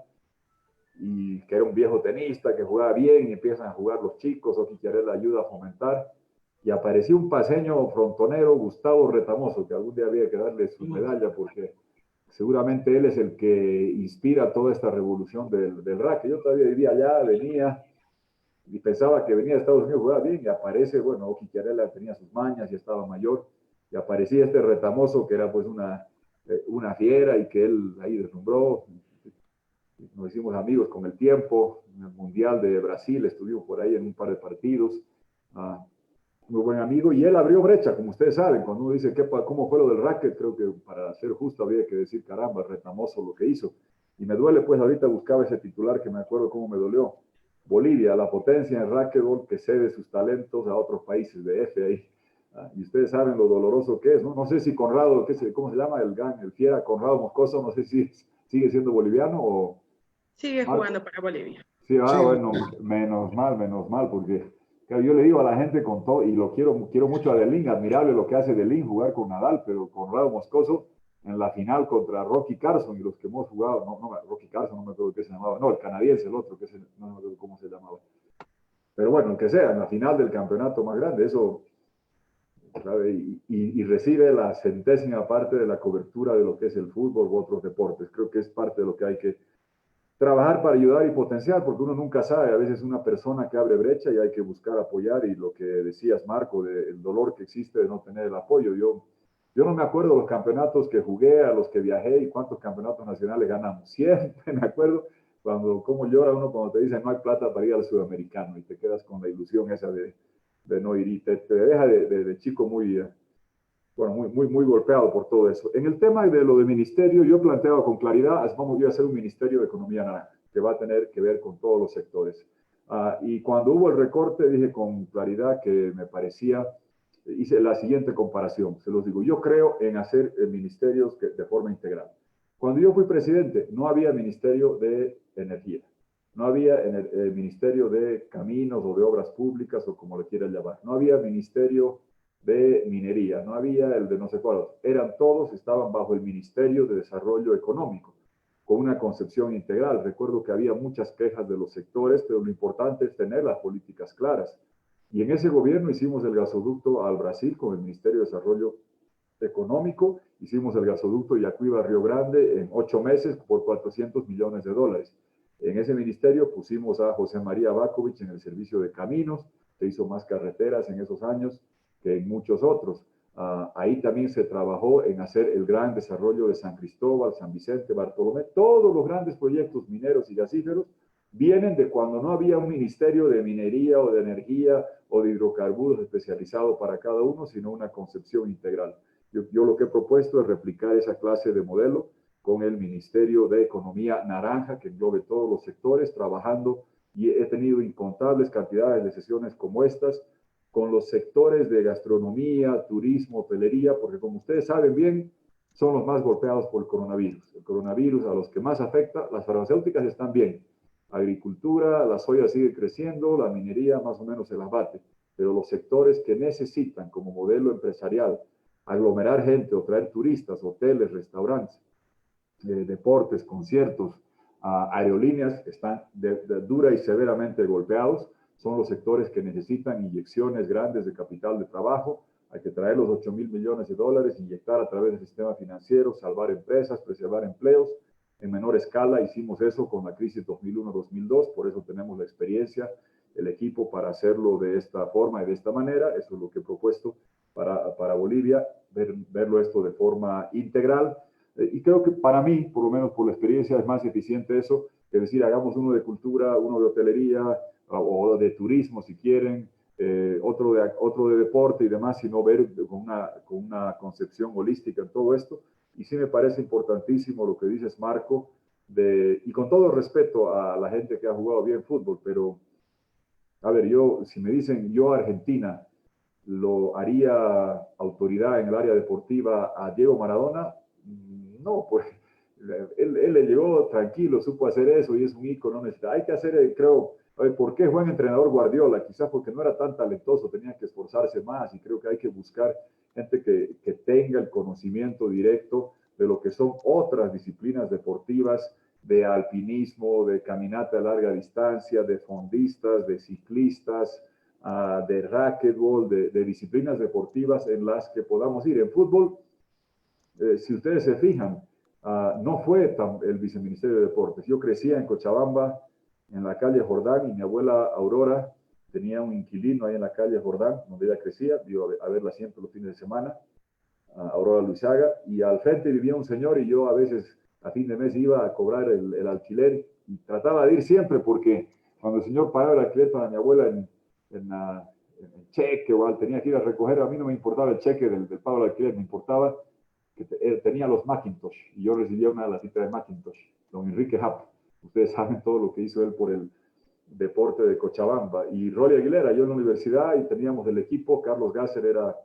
y que era un viejo tenista que jugaba bien y empiezan a jugar los chicos, Oki Chiarella ayuda a fomentar. y apareció un paseño frontonero, Gustavo Retamoso, que algún día había que darle su medalla porque seguramente él es el que inspira toda esta revolución del racket. Yo todavía vivía allá, venía y pensaba que venía de Estados Unidos, jugaba bien, y aparece, bueno, Oki Chiarella tenía sus mañas y estaba mayor, y aparecía este Retamoso que era pues una fiera y que él ahí deslumbró. Nos hicimos amigos con el tiempo, en el Mundial de Brasil estuvimos por ahí en un par de partidos, muy buen amigo, y él abrió brecha, como ustedes saben, cuando uno dice cómo fue lo del racket, creo que para ser justo habría que decir, caramba, Retamoso lo que hizo. Y me duele, pues ahorita buscaba ese titular que me acuerdo cómo me dolió. Bolivia, la potencia en racquetball que cede sus talentos a otros países de F ahí. Y ustedes saben lo doloroso que es, ¿no? No sé si Conrado, ¿cómo se llama? El Fiera Conrado Moscoso, no sé si sigue siendo boliviano o... Sigue Marco. jugando para Bolivia. Sí, Sí, bueno, menos mal, porque claro, yo le digo a la gente con todo, y quiero mucho a Delín, admirable lo que hace Delín, jugar con Nadal, pero Conrado Moscoso en la final contra Rocky Carson y los que hemos jugado, Rocky Carson, no me acuerdo qué se llamaba, no, el canadiense, el otro, no me acuerdo cómo se llamaba. Pero bueno, el que sea, en la final del campeonato más grande, eso, ¿sabe? Y recibe la centésima parte de la cobertura de lo que es el fútbol u otros deportes. Creo que es parte de lo que hay que trabajar para ayudar y potenciar, porque uno nunca sabe, a veces una persona que abre brecha y hay que buscar apoyar, y lo que decías, Marco, del dolor que existe de no tener el apoyo. Yo no me acuerdo de los campeonatos que jugué, a los que viajé y cuántos campeonatos nacionales ganamos. Siempre me acuerdo cómo llora uno cuando te dicen no hay plata para ir al sudamericano y te quedas con la ilusión esa de no ir, y te deja de chico muy golpeado por todo eso. En el tema de lo de ministerio, yo planteaba con claridad, vamos a hacer un ministerio de economía naranja, que va a tener que ver con todos los sectores. Y cuando hubo el recorte, dije con claridad que me parecía, hice la siguiente comparación, se los digo, yo creo en hacer ministerios de forma integral. Cuando yo fui presidente, no había ministerio de energía, no había el ministerio de caminos o de obras públicas o como le quieran llamar, no había ministerio de minería, no había el de no sé cuál, estaban bajo el Ministerio de Desarrollo Económico, con una concepción integral. Recuerdo que había muchas quejas de los sectores, pero lo importante es tener las políticas claras. Y en ese gobierno hicimos el gasoducto al Brasil con el Ministerio de Desarrollo Económico, hicimos el gasoducto Yacuiba-Río Grande en 8 meses por $400 millones. En ese ministerio pusimos a José María Bakovic en el servicio de caminos, se hizo más carreteras en esos años que en muchos otros. Ahí también se trabajó en hacer el gran desarrollo de San Cristóbal, San Vicente, Bartolomé. Todos los grandes proyectos mineros y gasíferos vienen de cuando no había un ministerio de minería o de energía o de hidrocarburos especializado para cada uno, sino una concepción integral. Yo lo que he propuesto es replicar esa clase de modelo con el Ministerio de Economía Naranja, que englobe todos los sectores, trabajando, y he tenido incontables cantidades de sesiones como estas, con los sectores de gastronomía, turismo, hotelería, porque como ustedes saben bien, son los más golpeados por el coronavirus. El coronavirus a los que más afecta, las farmacéuticas están bien, agricultura, la soya sigue creciendo, la minería más o menos se las bate, pero los sectores que necesitan como modelo empresarial aglomerar gente o traer turistas, hoteles, restaurantes, deportes, conciertos, aerolíneas, están dura y severamente golpeados. Son los sectores que necesitan inyecciones grandes de capital de trabajo. Hay que traer los $8,000 millones, inyectar a través del sistema financiero, salvar empresas, preservar empleos. En menor escala hicimos eso con la crisis 2001-2002, por eso tenemos la experiencia, el equipo para hacerlo de esta forma y de esta manera. Eso es lo que he propuesto para Bolivia, verlo esto de forma integral. Y creo que para mí, por lo menos por la experiencia, es más eficiente eso que decir hagamos uno de cultura, uno de hotelería o de turismo si quieren, otro de deporte y demás, sino ver con una concepción holística en todo esto. Y sí me parece importantísimo lo que dices, Marco, y con todo respeto a la gente que ha jugado bien fútbol, pero a ver, si me dicen yo Argentina lo haría autoridad en el área deportiva a Diego Maradona, no, pues él le llegó tranquilo, supo hacer eso y es un ícono. Hay que hacer, creo, a ver, ¿por qué es buen entrenador Guardiola? Quizás porque no era tan talentoso, tenía que esforzarse más, y creo que hay que buscar gente que tenga el conocimiento directo de lo que son otras disciplinas deportivas, de alpinismo, de caminata a larga distancia, de fondistas, de ciclistas, de racquetball, de disciplinas deportivas en las que podamos ir. En fútbol, si ustedes se fijan, no fue el viceministerio de Deportes. Yo crecía en Cochabamba, en la calle Jordán, y mi abuela Aurora tenía un inquilino ahí en la calle Jordán, donde ella crecía, iba a verla siempre los fines de semana, Aurora Luisaga, y al frente vivía un señor, y yo a veces a fin de mes iba a cobrar el alquiler, y trataba de ir siempre, porque cuando el señor pagaba el alquiler para mi abuela en cheque o tenía que ir a recoger, a mí no me importaba el cheque del pago del alquiler, me importaba que tenía los Macintosh, y yo recibía una latita de Macintosh, don Enrique Happ. Ustedes saben todo lo que hizo él por el deporte de Cochabamba. Y Rolly Aguilera, yo en la universidad, y teníamos el equipo, Carlos Gasser era,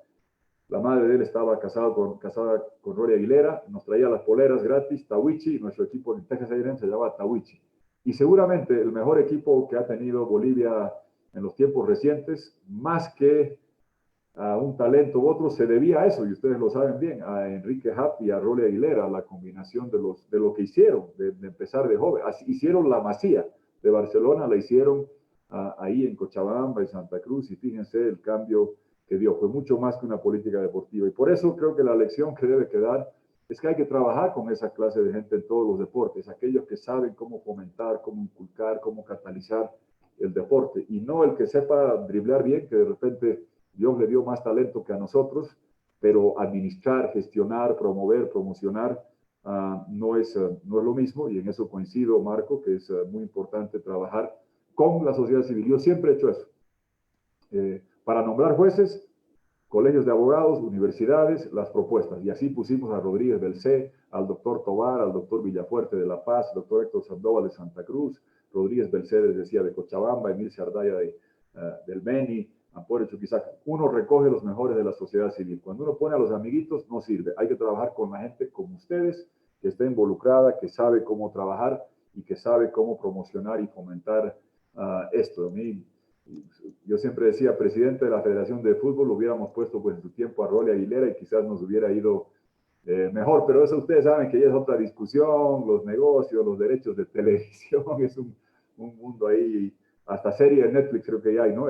la madre de él estaba casada con Rolly Aguilera, nos traía las poleras gratis, Tawichi, nuestro equipo en Texas A&M se llamaba Tawichi. Y seguramente el mejor equipo que ha tenido Bolivia en los tiempos recientes, más que a un talento u otro, se debía a eso, y ustedes lo saben bien, a Enrique Happ y a Rolly Aguilera, la combinación de lo que hicieron, de empezar de joven. Así, hicieron la Masía de Barcelona, la hicieron ahí en Cochabamba, en Santa Cruz, y fíjense el cambio que dio. Fue mucho más que una política deportiva. Y por eso creo que la lección que debe quedar es que hay que trabajar con esa clase de gente en todos los deportes, aquellos que saben cómo fomentar, cómo inculcar, cómo catalizar el deporte, y no el que sepa driblar bien, que de repente Dios le dio más talento que a nosotros, pero administrar, gestionar, promover, promocionar, no es lo mismo, y en eso coincido, Marco, que es muy importante trabajar con la sociedad civil. Yo siempre he hecho eso. Para nombrar jueces, colegios de abogados, universidades, las propuestas. Y así pusimos a Rodríguez del C, al doctor Tobar, al doctor Villafuerte de La Paz, al doctor Héctor Sandoval de Santa Cruz, Rodríguez del C, les decía, de Cochabamba, Emil Sardaya del Beni, Ampuero Chuquisaca. Uno recoge los mejores de la sociedad civil. Cuando uno pone a los amiguitos, no sirve. Hay que trabajar con la gente como ustedes, que está involucrada, que sabe cómo trabajar y que sabe cómo promocionar y fomentar esto. A mí, yo siempre decía, presidente de la Federación de Fútbol, hubiéramos puesto pues en su tiempo a Rolly Aguilera y quizás nos hubiera ido mejor, pero eso ustedes saben que ya es otra discusión, los negocios, los derechos de televisión, es un mundo ahí, hasta serie de Netflix creo que ya hay, ¿no?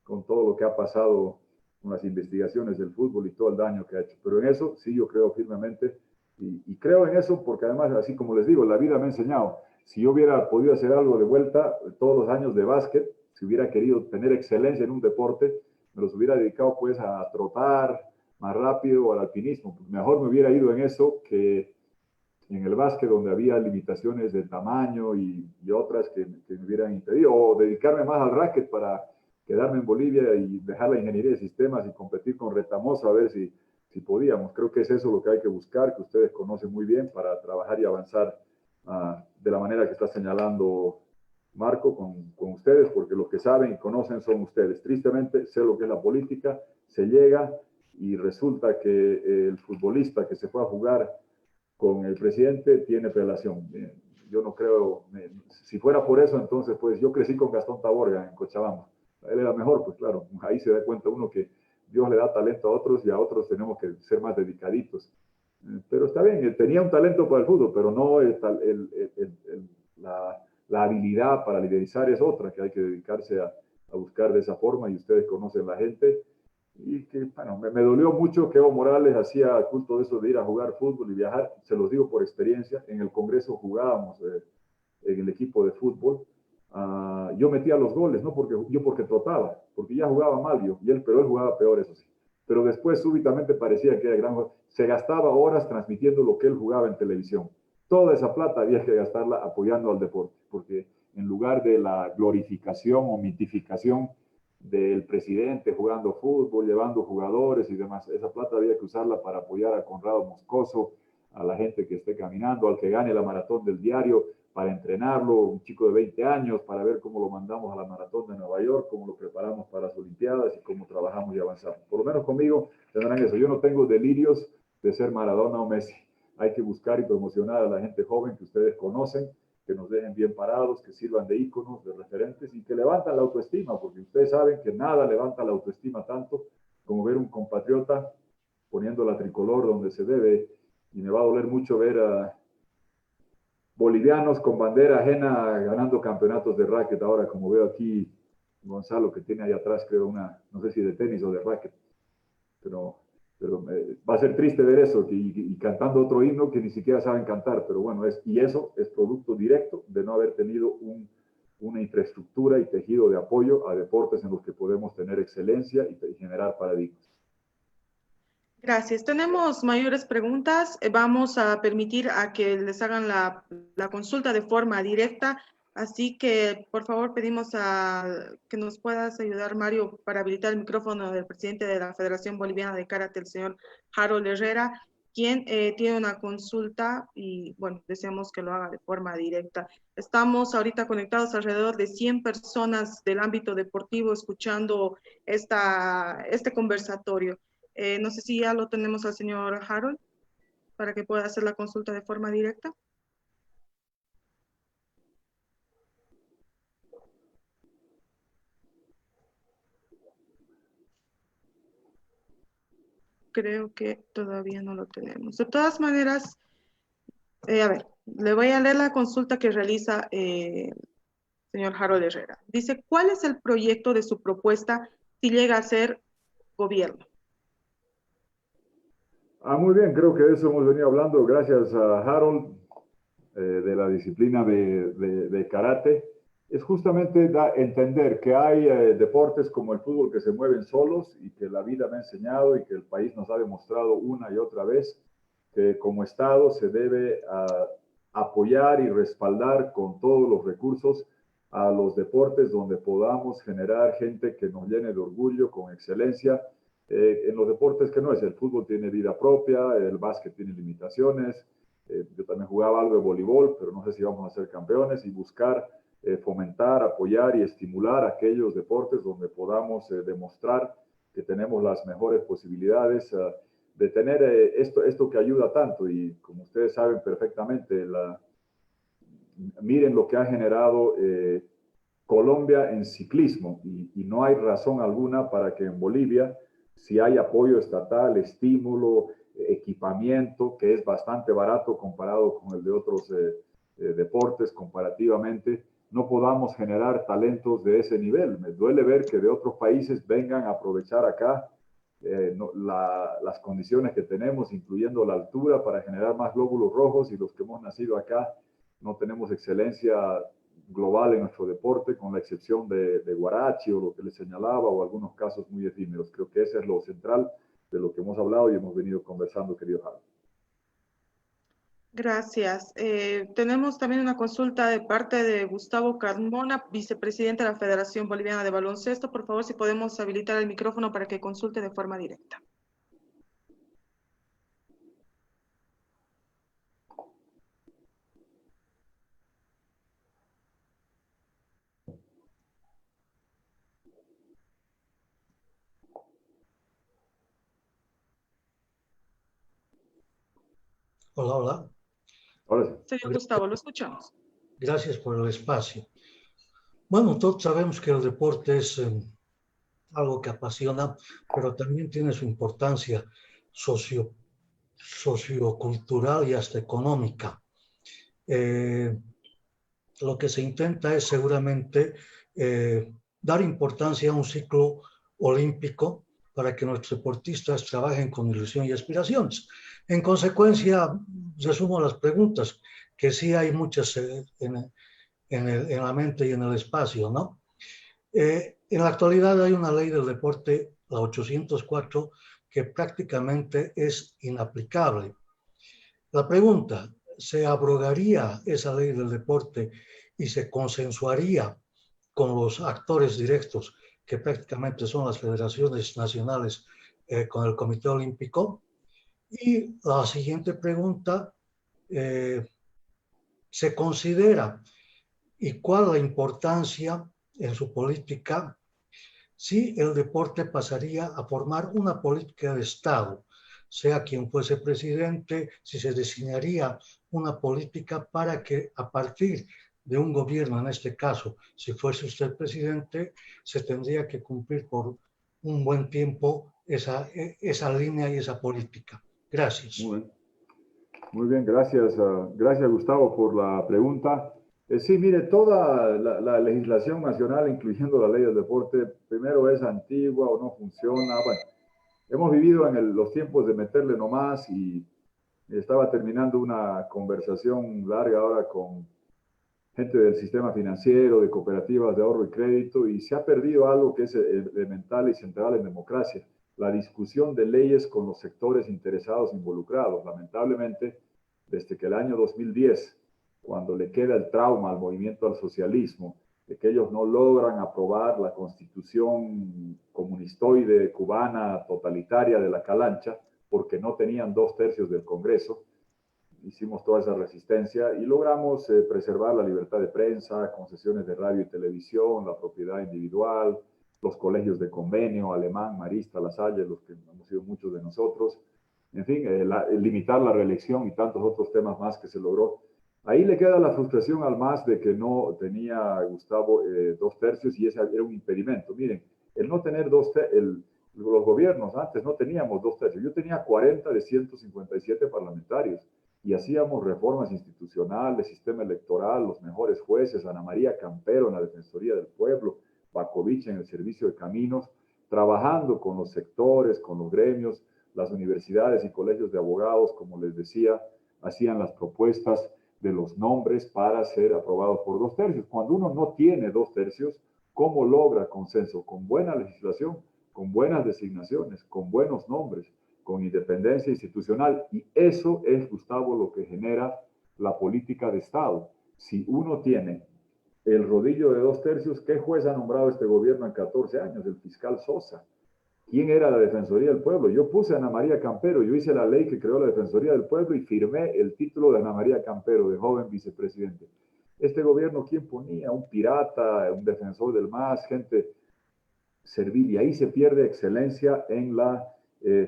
Con todo lo que ha pasado con las investigaciones del fútbol y todo el daño que ha hecho. Pero en eso sí yo creo firmemente, y creo en eso porque además, así como les digo, la vida me ha enseñado, si yo hubiera podido hacer algo de vuelta, todos los años de básquet, si hubiera querido tener excelencia en un deporte, me los hubiera dedicado pues a trotar más rápido o al alpinismo. Pues mejor me hubiera ido en eso que en el básquet, donde había limitaciones de tamaño y otras que me hubieran impedido, o dedicarme más al racket para quedarme en Bolivia y dejar la ingeniería de sistemas y competir con Retamosa a ver si podíamos. Creo que es eso lo que hay que buscar, que ustedes conocen muy bien para trabajar y avanzar de la manera que está señalando Marco con ustedes, porque los que saben y conocen son ustedes. Tristemente, sé lo que es la política, se llega y resulta que el futbolista que se fue a jugar con el presidente tiene relación. Yo no creo, si fuera por eso, entonces pues yo crecí con Gastón Taborga en Cochabamba. Él era mejor, pues claro, ahí se da cuenta uno que Dios le da talento a otros y a otros tenemos que ser más dedicaditos. Pero está bien, tenía un talento para el fútbol, pero no la habilidad para liderizar es otra, que hay que dedicarse a buscar de esa forma, y ustedes conocen la gente. Y que, bueno, me dolió mucho que Evo Morales hacía culto de eso de ir a jugar fútbol y viajar. Se los digo por experiencia, en el Congreso jugábamos en el equipo de fútbol. Yo metía los goles, no porque trotaba, porque ya jugaba mal yo, pero él jugaba peor, eso sí. Pero después súbitamente parecía que era gran jugador. Se gastaba horas transmitiendo lo que él jugaba en televisión. Toda esa plata había que gastarla apoyando al deporte, porque en lugar de la glorificación o mitificación del presidente jugando fútbol, llevando jugadores y demás, esa plata había que usarla para apoyar a Conrado Moscoso, a la gente que esté caminando, al que gane la maratón del diario, para entrenarlo, un chico de 20 años, para ver cómo lo mandamos a la maratón de Nueva York, cómo lo preparamos para las Olimpiadas y cómo trabajamos y avanzamos. Por lo menos conmigo tendrán eso. Yo no tengo delirios de ser Maradona o Messi. Hay que buscar y promocionar a la gente joven que ustedes conocen, que nos dejen bien parados, que sirvan de íconos, de referentes y que levantan la autoestima, porque ustedes saben que nada levanta la autoestima tanto como ver un compatriota poniendo la tricolor donde se debe, y me va a doler mucho ver a bolivianos con bandera ajena ganando campeonatos de racket ahora, como veo aquí Gonzalo, que tiene ahí atrás, creo, no sé si de tenis o de racket, pero va a ser triste ver eso, y cantando otro himno que ni siquiera saben cantar, pero bueno, y eso es producto directo de no haber tenido una infraestructura y tejido de apoyo a deportes en los que podemos tener excelencia y generar paradigmas. Gracias. Tenemos mayores preguntas. Vamos a permitir a que les hagan la consulta de forma directa. Así que, por favor, pedimos que nos puedas ayudar, Mario, para habilitar el micrófono del presidente de la Federación Boliviana de Karate, el señor Harold Herrera, quien tiene una consulta y, bueno, deseamos que lo haga de forma directa. Estamos ahorita conectados alrededor de 100 personas del ámbito deportivo escuchando este conversatorio. No sé si ya lo tenemos al señor Harold para que pueda hacer la consulta de forma directa. Creo que todavía no lo tenemos. De todas maneras, a ver, le voy a leer la consulta que realiza señor Harold Herrera. Dice, ¿cuál es el proyecto de su propuesta si llega a ser gobierno? Muy bien, creo que de eso hemos venido hablando. Gracias a Harold, de la disciplina de karate. Es justamente entender que hay deportes como el fútbol que se mueven solos y que la vida me ha enseñado y que el país nos ha demostrado una y otra vez que como Estado se debe apoyar y respaldar con todos los recursos a los deportes donde podamos generar gente que nos llene de orgullo, con excelencia. En los deportes que no es, el fútbol tiene vida propia, el básquet tiene limitaciones, yo también jugaba algo de voleibol, pero no sé si vamos a ser campeones, y buscar fomentar, apoyar y estimular aquellos deportes donde podamos demostrar que tenemos las mejores posibilidades de tener esto que ayuda tanto. Y como ustedes saben perfectamente, miren lo que ha generado Colombia en ciclismo, y no hay razón alguna para que en Bolivia, si hay apoyo estatal, estímulo, equipamiento, que es bastante barato comparado con el de otros deportes comparativamente, no podamos generar talentos de ese nivel. Me duele ver que de otros países vengan a aprovechar acá las condiciones que tenemos, incluyendo la altura, para generar más glóbulos rojos, y los que hemos nacido acá no tenemos excelencia global en nuestro deporte, con la excepción de Guarachi o lo que les señalaba, o algunos casos muy efímeros. Creo que ese es lo central de lo que hemos hablado y hemos venido conversando, querido Harold. Gracias. Tenemos también una consulta de parte de Gustavo Carmona, vicepresidente de la Federación Boliviana de Baloncesto. Por favor, si podemos habilitar el micrófono para que consulte de forma directa. Hola, hola. Ahora sí. Señor Gustavo, lo escuchamos. Gracias por el espacio. Bueno, todos sabemos que el deporte es algo que apasiona, pero también tiene su importancia sociocultural y hasta económica. Lo que se intenta es seguramente dar importancia a un ciclo olímpico para que nuestros deportistas trabajen con ilusión y aspiraciones. En consecuencia, resumo las preguntas, que sí hay muchas en la mente y en el espacio, ¿no? En la actualidad hay una ley del deporte, la 804, que prácticamente es inaplicable. La pregunta, ¿se abrogaría esa ley del deporte y se consensuaría con los actores directos, que prácticamente son las federaciones nacionales, con el Comité Olímpico? Y la siguiente pregunta, ¿se considera y cuál la importancia en su política si el deporte pasaría a formar una política de Estado, sea quien fuese presidente, si se diseñaría una política para que a partir de un gobierno, en este caso, si fuese usted presidente, se tendría que cumplir por un buen tiempo esa línea y esa política? Gracias. Muy bien, gracias, gracias Gustavo por la pregunta. Sí, mire, toda la legislación nacional, incluyendo la ley del deporte, primero es antigua o no funciona. Bueno, hemos vivido en los tiempos de meterle nomás y estaba terminando una conversación larga ahora con gente del sistema financiero, de cooperativas de ahorro y crédito, y se ha perdido algo que es elemental y central en democracia, la discusión de leyes con los sectores interesados involucrados. Lamentablemente, desde que el año 2010, cuando le queda el trauma al movimiento al socialismo, de que ellos no logran aprobar la constitución comunistoide cubana totalitaria de la Calancha, porque no tenían 2/3 del Congreso, hicimos toda esa resistencia y logramos preservar la libertad de prensa, concesiones de radio y televisión, la propiedad individual, los colegios de convenio, Alemán, Marista, La Salle, los que hemos sido muchos de nosotros, en fin, limitar la reelección y tantos otros temas más que se logró. Ahí le queda la frustración al MAS de que no tenía Gustavo 2/3 y ese era un impedimento. Miren, el no tener los gobiernos antes no teníamos 2/3. Yo tenía 40 de 157 parlamentarios y hacíamos reformas institucionales, sistema electoral, los mejores jueces, Ana María Campero en la Defensoría del Pueblo, Bacovich en el Servicio de Caminos, trabajando con los sectores, con los gremios, las universidades y colegios de abogados, como les decía, hacían las propuestas de los nombres para ser aprobados por 2/3. Cuando uno no tiene 2/3, ¿cómo logra consenso? Con buena legislación, con buenas designaciones, con buenos nombres, con independencia institucional. Y eso es, Gustavo, lo que genera la política de Estado. Si uno tiene el rodillo de 2/3, ¿qué juez ha nombrado este gobierno en 14 años? El fiscal Sosa. ¿Quién era la Defensoría del Pueblo? Yo puse a Ana María Campero, yo hice la ley que creó la Defensoría del Pueblo y firmé el título de Ana María Campero, de joven vicepresidente. Este gobierno, ¿quién ponía? Un pirata, un defensor del MAS, gente servil, y ahí se pierde excelencia en la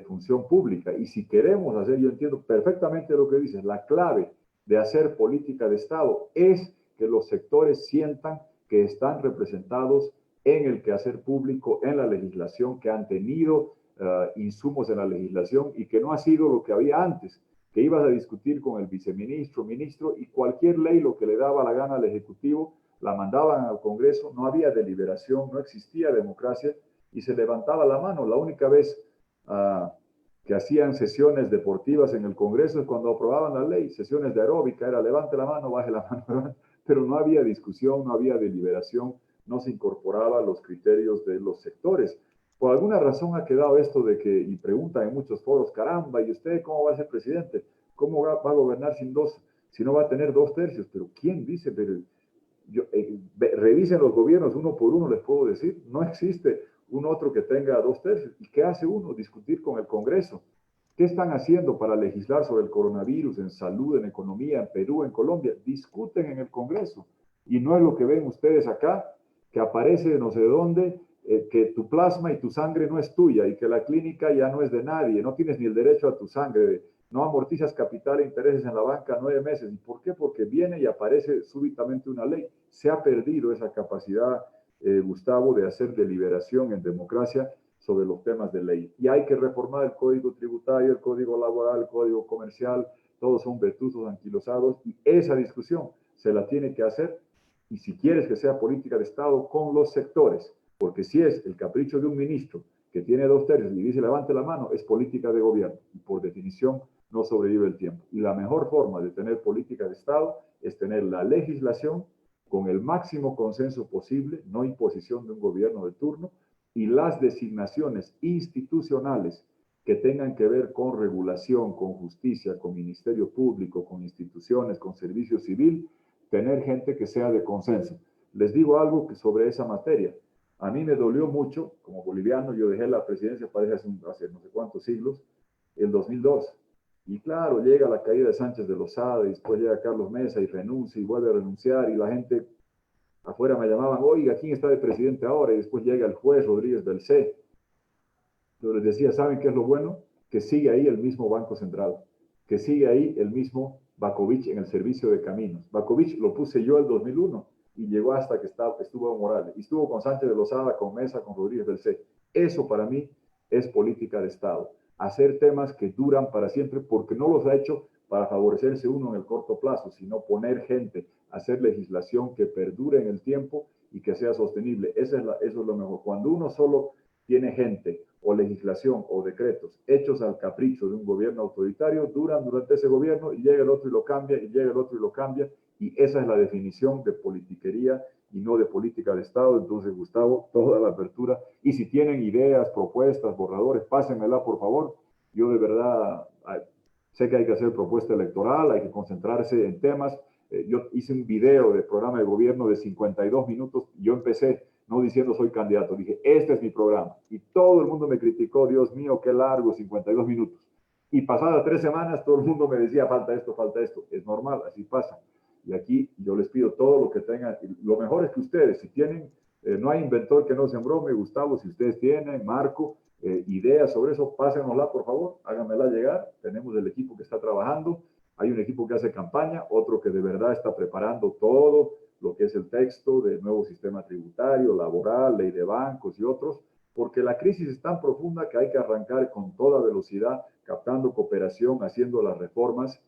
función pública. Y si queremos hacer, yo entiendo perfectamente lo que dices, la clave de hacer política de Estado es que los sectores sientan que están representados en el quehacer público, en la legislación, que han tenido insumos en la legislación y que no ha sido lo que había antes, que ibas a discutir con el viceministro, ministro, y cualquier ley, lo que le daba la gana al Ejecutivo, la mandaban al Congreso, no había deliberación, no existía democracia y se levantaba la mano. La única vez que hacían sesiones deportivas en el Congreso es cuando aprobaban la ley, sesiones de aeróbica, era levante la mano, baje la mano, pero no había discusión, no había deliberación, no se incorporaba los criterios de los sectores. Por alguna razón ha quedado esto de que, y preguntan en muchos foros, caramba, ¿y usted cómo va a ser presidente? ¿Cómo va a gobernar si no va a tener 2/3? Pero ¿quién dice? Pero revisen los gobiernos uno por uno, les puedo decir, no existe un otro que tenga 2/3. ¿Y qué hace uno? Discutir con el Congreso. ¿Qué están haciendo para legislar sobre el coronavirus, en salud, en economía, en Perú, en Colombia? Discuten en el Congreso. Y no es lo que ven ustedes acá, que aparece de no sé dónde, que tu plasma y tu sangre no es tuya y que la clínica ya no es de nadie, no tienes ni el derecho a tu sangre, no amortizas capital e intereses en la banca 9 meses. ¿Y por qué? Porque viene y aparece súbitamente una ley. Se ha perdido esa capacidad, Gustavo, de hacer deliberación en democracia sobre los temas de ley. Y hay que reformar el código tributario, el código laboral, el código comercial, todos son vetusos, anquilosados, y esa discusión se la tiene que hacer, y si quieres que sea política de Estado, con los sectores, porque si es el capricho de un ministro que tiene 2/3 y dice levante la mano, es política de gobierno, y por definición no sobrevive el tiempo. Y la mejor forma de tener política de Estado es tener la legislación con el máximo consenso posible, no imposición de un gobierno de turno, y las designaciones institucionales que tengan que ver con regulación, con justicia, con ministerio público, con instituciones, con servicio civil, tener gente que sea de consenso. Les digo algo sobre esa materia. A mí me dolió mucho, como boliviano, yo dejé la presidencia, parece hace no sé cuántos siglos, el 2002. Y claro, llega la caída de Sánchez de Lozada, y después llega Carlos Mesa y renuncia y vuelve a renunciar, y la gente afuera me llamaban, oiga, ¿quién está de presidente ahora? Y después llega el juez Rodríguez Belcé. Yo les decía, ¿saben qué es lo bueno? Que sigue ahí el mismo Banco Central, que sigue ahí el mismo Bacovich en el servicio de caminos. Bacovich lo puse yo el 2001 y llegó hasta que estuvo Evo Morales. Y estuvo con Sánchez de Lozada, con Mesa, con Rodríguez Belcé. Eso para mí es política de Estado. Hacer temas que duran para siempre, porque no los ha hecho para favorecerse uno en el corto plazo, sino poner gente, hacer legislación que perdure en el tiempo y que sea sostenible. Eso es lo mejor. Cuando uno solo tiene gente o legislación o decretos hechos al capricho de un gobierno autoritario, duran durante ese gobierno y llega el otro y lo cambia, y llega el otro y lo cambia, y esa es la definición de politiquería y no de política de Estado. Entonces, Gustavo, toda la apertura, y si tienen ideas, propuestas, borradores, pásenmela, por favor. Yo de verdad sé que hay que hacer propuesta electoral, hay que concentrarse en temas. Yo hice un video de programa de gobierno de 52 minutos, y yo empecé no diciendo soy candidato, dije, este es mi programa. Y todo el mundo me criticó, Dios mío, qué largo, 52 minutos. Y pasadas 3 semanas, todo el mundo me decía, falta esto, falta esto. Es normal, así pasa. Y aquí yo les pido todo lo que tengan. Lo mejor es que ustedes, si tienen, no hay inventor que no se embrome, Gustavo, si ustedes tienen, Marco, ideas sobre eso, pásenosla, por favor, háganmela llegar. Tenemos el equipo que está trabajando. Hay un equipo que hace campaña, otro que de verdad está preparando todo lo que es el texto del nuevo sistema tributario, laboral, ley de bancos y otros, porque la crisis es tan profunda que hay que arrancar con toda velocidad, captando cooperación, haciendo las reformas,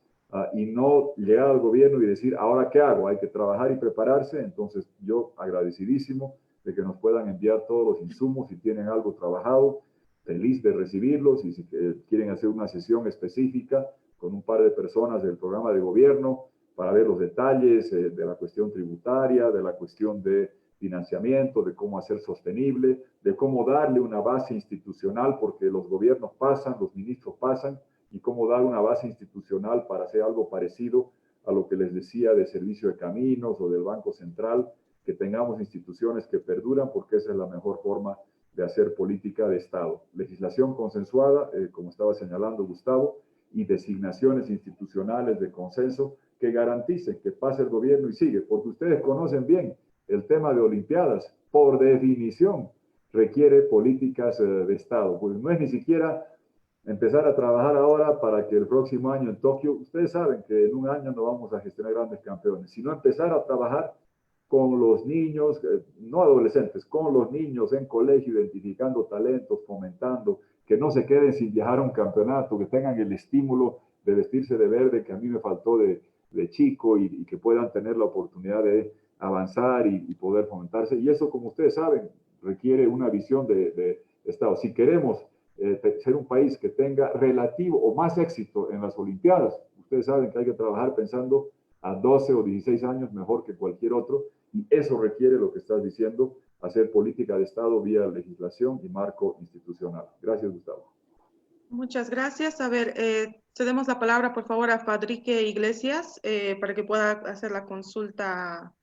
y no llegar al gobierno y decir, ¿ahora qué hago? Hay que trabajar y prepararse. Entonces, yo agradecidísimo de que nos puedan enviar todos los insumos si tienen algo trabajado, feliz de recibirlos, y si quieren hacer una sesión específica con un par de personas del programa de gobierno, para ver los detalles de la cuestión tributaria, de la cuestión de financiamiento, de cómo hacer sostenible, de cómo darle una base institucional, porque los gobiernos pasan, los ministros pasan, y cómo dar una base institucional para hacer algo parecido a lo que les decía de Servicio de Caminos o del Banco Central, que tengamos instituciones que perduran, porque esa es la mejor forma de hacer política de Estado. Legislación consensuada, como estaba señalando Gustavo, y designaciones institucionales de consenso que garanticen que pase el gobierno y sigue, porque ustedes conocen bien el tema de Olimpiadas, por definición requiere políticas de Estado, pues no es ni siquiera empezar a trabajar ahora para que el próximo año en Tokio, ustedes saben que en un año no vamos a gestionar grandes campeones, sino empezar a trabajar con los niños, no adolescentes, con los niños en colegio, identificando talentos, fomentando, que no se queden sin viajar a un campeonato, que tengan el estímulo de vestirse de verde que a mí me faltó de chico, y que puedan tener la oportunidad de avanzar y poder fomentarse. Y eso, como ustedes saben, requiere una visión de Estado. Si queremos ser un país que tenga relativo o más éxito en las Olimpiadas, ustedes saben que hay que trabajar pensando a 12 o 16 años mejor que cualquier otro, y eso requiere lo que estás diciendo, hacer política de Estado vía legislación y marco institucional. Gracias, Gustavo. Muchas gracias. A ver, cedemos la palabra, por favor, a Fadrique Iglesias para que pueda hacer la consulta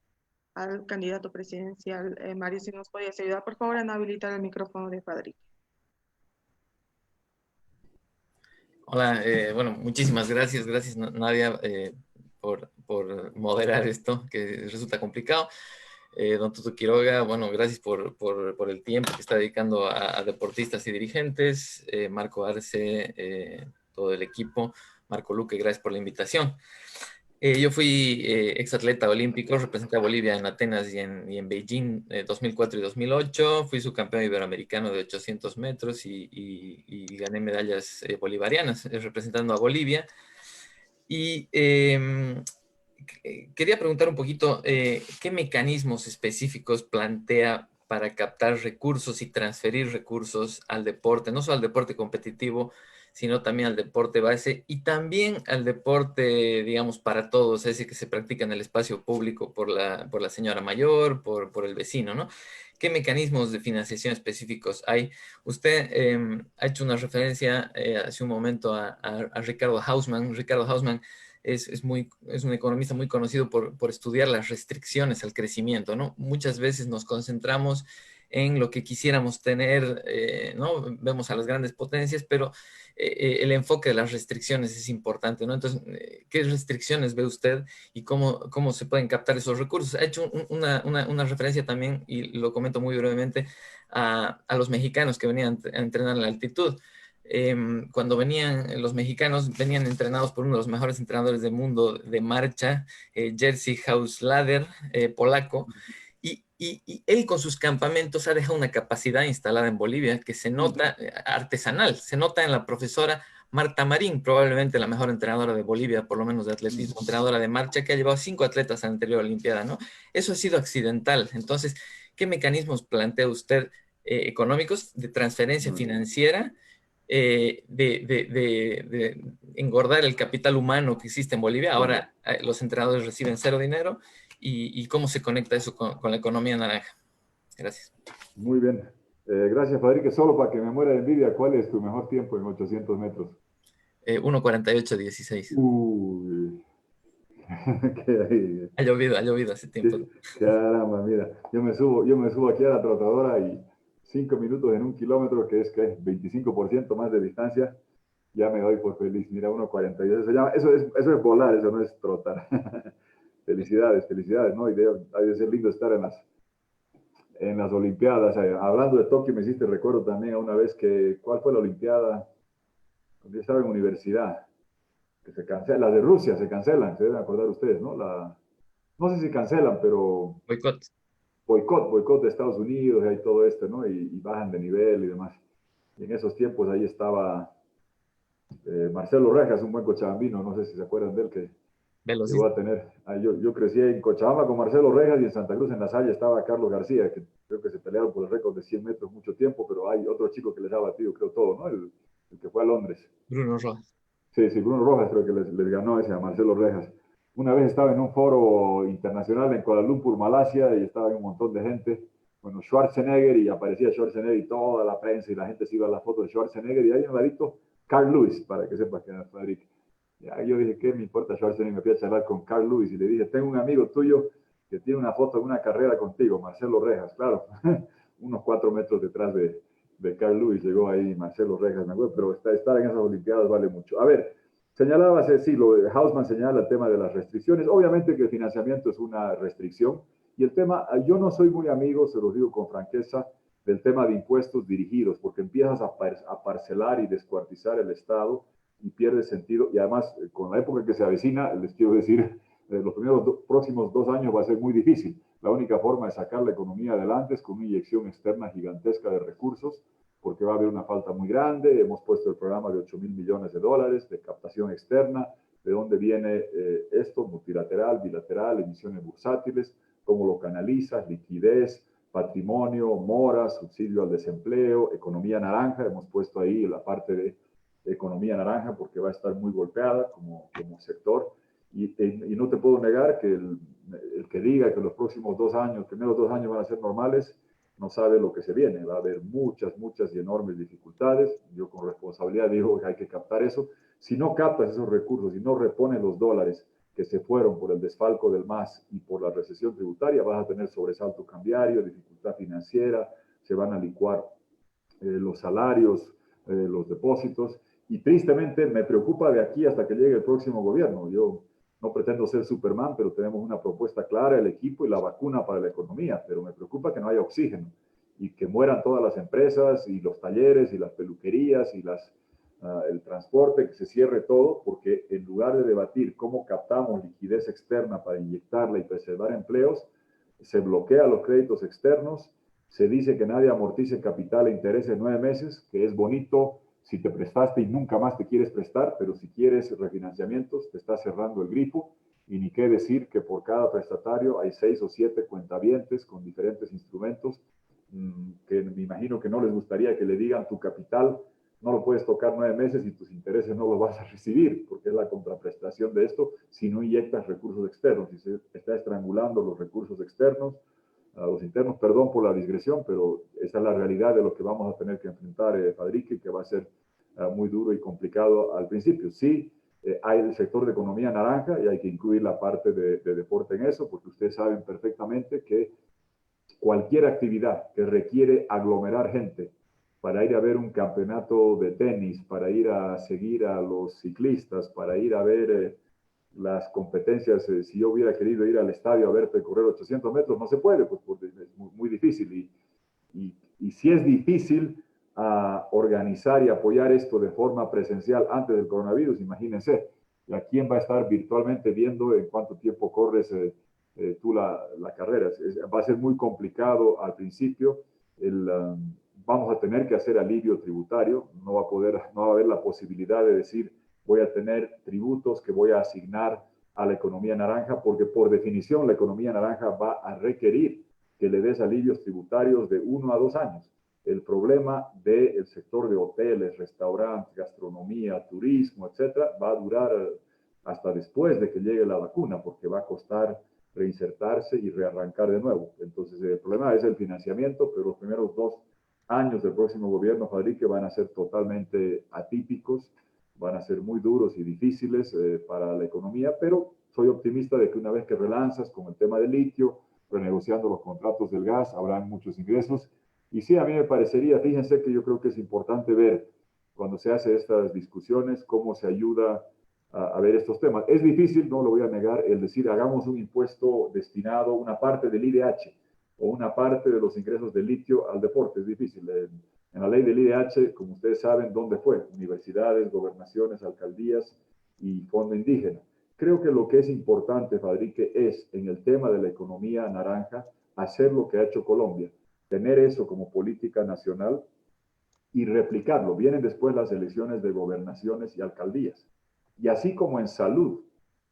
al candidato presidencial. Mario, si nos podías ayudar, por favor, en habilitar el micrófono de Fadrique. Hola, bueno, muchísimas gracias. Gracias, Nadia, por moderar esto, que resulta complicado. Don Tuto Quiroga, bueno, gracias por el tiempo que está dedicando a deportistas y dirigentes. Marco Arce, todo el equipo. Marco Luque, gracias por la invitación. Yo fui exatleta olímpico, representé a Bolivia en Atenas y en Beijing 2004 y 2008. Fui subcampeón iberoamericano de 800 metros y gané medallas bolivarianas representando a Bolivia. Y quería preguntar un poquito, ¿qué mecanismos específicos plantea para captar recursos y transferir recursos al deporte? No solo al deporte competitivo, sino también al deporte base y también al deporte, digamos, para todos, ese que se practica en el espacio público por la señora mayor, por el vecino, ¿no? ¿Qué mecanismos de financiación específicos hay? Usted ha hecho una referencia hace un momento a Ricardo Hausmann. Ricardo Hausmann es un economista muy conocido por estudiar las restricciones al crecimiento, ¿no? Muchas veces nos concentramos en lo que quisiéramos tener, ¿no? Vemos a las grandes potencias, pero el enfoque de las restricciones es importante, ¿no? Entonces, ¿qué restricciones ve usted y cómo se pueden captar esos recursos? Ha hecho una referencia también, y lo comento muy brevemente, a los mexicanos que venían a entrenar en la altitud. Cuando venían los mexicanos, venían entrenados por uno de los mejores entrenadores del mundo de marcha, Jerzy Hauslader, polaco, y él con sus campamentos ha dejado una capacidad instalada en Bolivia que se nota artesanal, se nota en la profesora Marta Marín, probablemente la mejor entrenadora de Bolivia, por lo menos de atletismo, entrenadora de marcha, que ha llevado 5 atletas a la anterior Olimpiada, ¿no? Eso ha sido accidental. Entonces, ¿qué mecanismos plantea usted económicos de transferencia financiera, de engordar el capital humano que existe en Bolivia? Ahora los entrenadores reciben cero dinero, y cómo se conecta eso con la economía naranja. Gracias. Muy bien. Gracias, Fadrique. Solo para que me muera de envidia, ¿cuál es tu mejor tiempo en 800 metros? 1:48:16. Uy. Ha llovido hace tiempo. Caramba, mira, yo me subo aquí a la trotadora y 5 minutos en 1 kilómetro, que es 25% más de distancia, ya me doy por feliz. Mira, 1:42. Eso es volar, eso no es trotar. Felicidades, ¿no? Y ha de ser lindo estar en las Olimpiadas. Hablando de Tokio, me hiciste recuerdo también a una vez ¿cuál fue la Olimpiada? Cuando yo estaba en universidad, que se cancela, las de Rusia se cancelan, se deben acordar ustedes, ¿no? No sé si cancelan, pero Boicot. boicot de Estados Unidos, y hay todo esto, ¿no? Y bajan de nivel y demás. Y en esos tiempos ahí estaba Marcelo Rejas, un buen cochabambino, no sé si se acuerdan de él, que llegó a tener. Yo crecí en Cochabamba con Marcelo Rejas, y en Santa Cruz, en La Salle, estaba Carlos García, que creo que se pelearon por el récord de 100 metros mucho tiempo, pero hay otro chico que les ha batido, creo, todo, ¿no? El que fue a Londres. Bruno Rojas. Sí, Bruno Rojas creo que les ganó ese a Marcelo Rejas. Una vez estaba en un foro internacional en Kuala Lumpur, Malasia, y estaba un montón de gente. Bueno, Schwarzenegger, y aparecía Schwarzenegger y toda la prensa y la gente se iba a la foto de Schwarzenegger, y ahí en un ladito Carl Lewis, para que sepas que era Fadrique. Ya, yo dije, ¿qué me importa Schwarzenegger? Me fui a charlar con Carl Lewis y le dije, tengo un amigo tuyo que tiene una foto de una carrera contigo, Marcelo Rejas. Claro, unos 4 metros detrás de Carl Lewis llegó ahí Marcelo Rejas, me acuerdo, pero estar en esas Olimpiadas vale mucho. A ver, señalabas, sí, lo de Hausmann señala el tema de las restricciones. Obviamente que el financiamiento es una restricción, y el tema, yo no soy muy amigo, se los digo con franqueza, del tema de impuestos dirigidos, porque empiezas a parcelar y descuartizar el Estado y pierde sentido. Y además, con la época que se avecina, les quiero decir, los próximos 2 años va a ser muy difícil. La única forma de sacar la economía adelante es con una inyección externa gigantesca de recursos, porque va a haber una falta muy grande. Hemos puesto el programa de $8,000 millones de captación externa. ¿De dónde viene esto? Multilateral, bilateral, emisiones bursátiles, cómo lo canalizas, liquidez, patrimonio, moras, subsidio al desempleo, economía naranja. Hemos puesto ahí la parte de economía naranja porque va a estar muy golpeada como sector. Y no te puedo negar que el que diga que los próximos 2 años, primeros 2 años van a ser normales, no sabe lo que se viene. Va a haber muchas y enormes dificultades. Yo con responsabilidad digo que hay que captar eso. Si no captas esos recursos, si no repones los dólares que se fueron por el desfalco del MAS y por la recesión tributaria, vas a tener sobresalto cambiario, dificultad financiera, se van a licuar los salarios, los depósitos, y tristemente me preocupa de aquí hasta que llegue el próximo gobierno. Yo no pretendo ser Superman, pero tenemos una propuesta clara, el equipo y la vacuna para la economía, pero me preocupa que no haya oxígeno y que mueran todas las empresas y los talleres y las peluquerías y el transporte, que se cierre todo, porque en lugar de debatir cómo captamos liquidez externa para inyectarla y preservar empleos, se bloquea los créditos externos, se dice que nadie amortice capital e interés en 9 meses, que es bonito si te prestaste y nunca más te quieres prestar, pero si quieres refinanciamientos, te está cerrando el grifo. Y ni qué decir que por cada prestatario hay 6 o 7 cuentavientes con diferentes instrumentos, que me imagino que no les gustaría que le digan tu capital no lo puedes tocar 9 meses y tus intereses no los vas a recibir, porque es la contraprestación de esto si no inyectas recursos externos, si se está estrangulando los recursos externos, los internos. Perdón por la digresión, pero esa es la realidad de lo que vamos a tener que enfrentar, Fadrique, que va a ser muy duro y complicado al principio. Sí, hay el sector de economía naranja y hay que incluir la parte de deporte en eso, porque ustedes saben perfectamente que cualquier actividad que requiere aglomerar gente para ir a ver un campeonato de tenis, para ir a seguir a los ciclistas, para ir a ver las competencias, si yo hubiera querido ir al estadio a verte correr 800 metros, no se puede, pues porque es muy difícil. Y si es difícil organizar y apoyar esto de forma presencial antes del coronavirus, imagínense, ¿a quién va a estar virtualmente viendo en cuánto tiempo corres tú la carrera? Va a ser muy complicado al principio vamos a tener que hacer alivio tributario, no va a haber la posibilidad de decir voy a tener tributos que voy a asignar a la economía naranja, porque por definición la economía naranja va a requerir que le des alivios tributarios de 1 a 2 años. El problema del sector de hoteles, restaurantes, gastronomía, turismo, etcétera, va a durar hasta después de que llegue la vacuna, porque va a costar reinsertarse y rearrancar de nuevo. Entonces, el problema es el financiamiento, pero los primeros 2 años del próximo gobierno, Fadrique, van a ser totalmente atípicos, van a ser muy duros y difíciles para la economía, pero soy optimista de que una vez que relanzas con el tema del litio, renegociando los contratos del gas, habrán muchos ingresos. Y sí, a mí me parecería, fíjense que yo creo que es importante ver cuando se hace estas discusiones cómo se ayuda a ver estos temas. Es difícil, no lo voy a negar, el decir hagamos un impuesto destinado, una parte del IDH o una parte de los ingresos del litio al deporte. Es difícil. En la ley del IDH, como ustedes saben, ¿dónde fue? Universidades, gobernaciones, alcaldías y fondo indígena. Creo que lo que es importante, Fadrique, es en el tema de la economía naranja, hacer lo que ha hecho Colombia, tener eso como política nacional y replicarlo. Vienen después las elecciones de gobernaciones y alcaldías. Y así como en salud,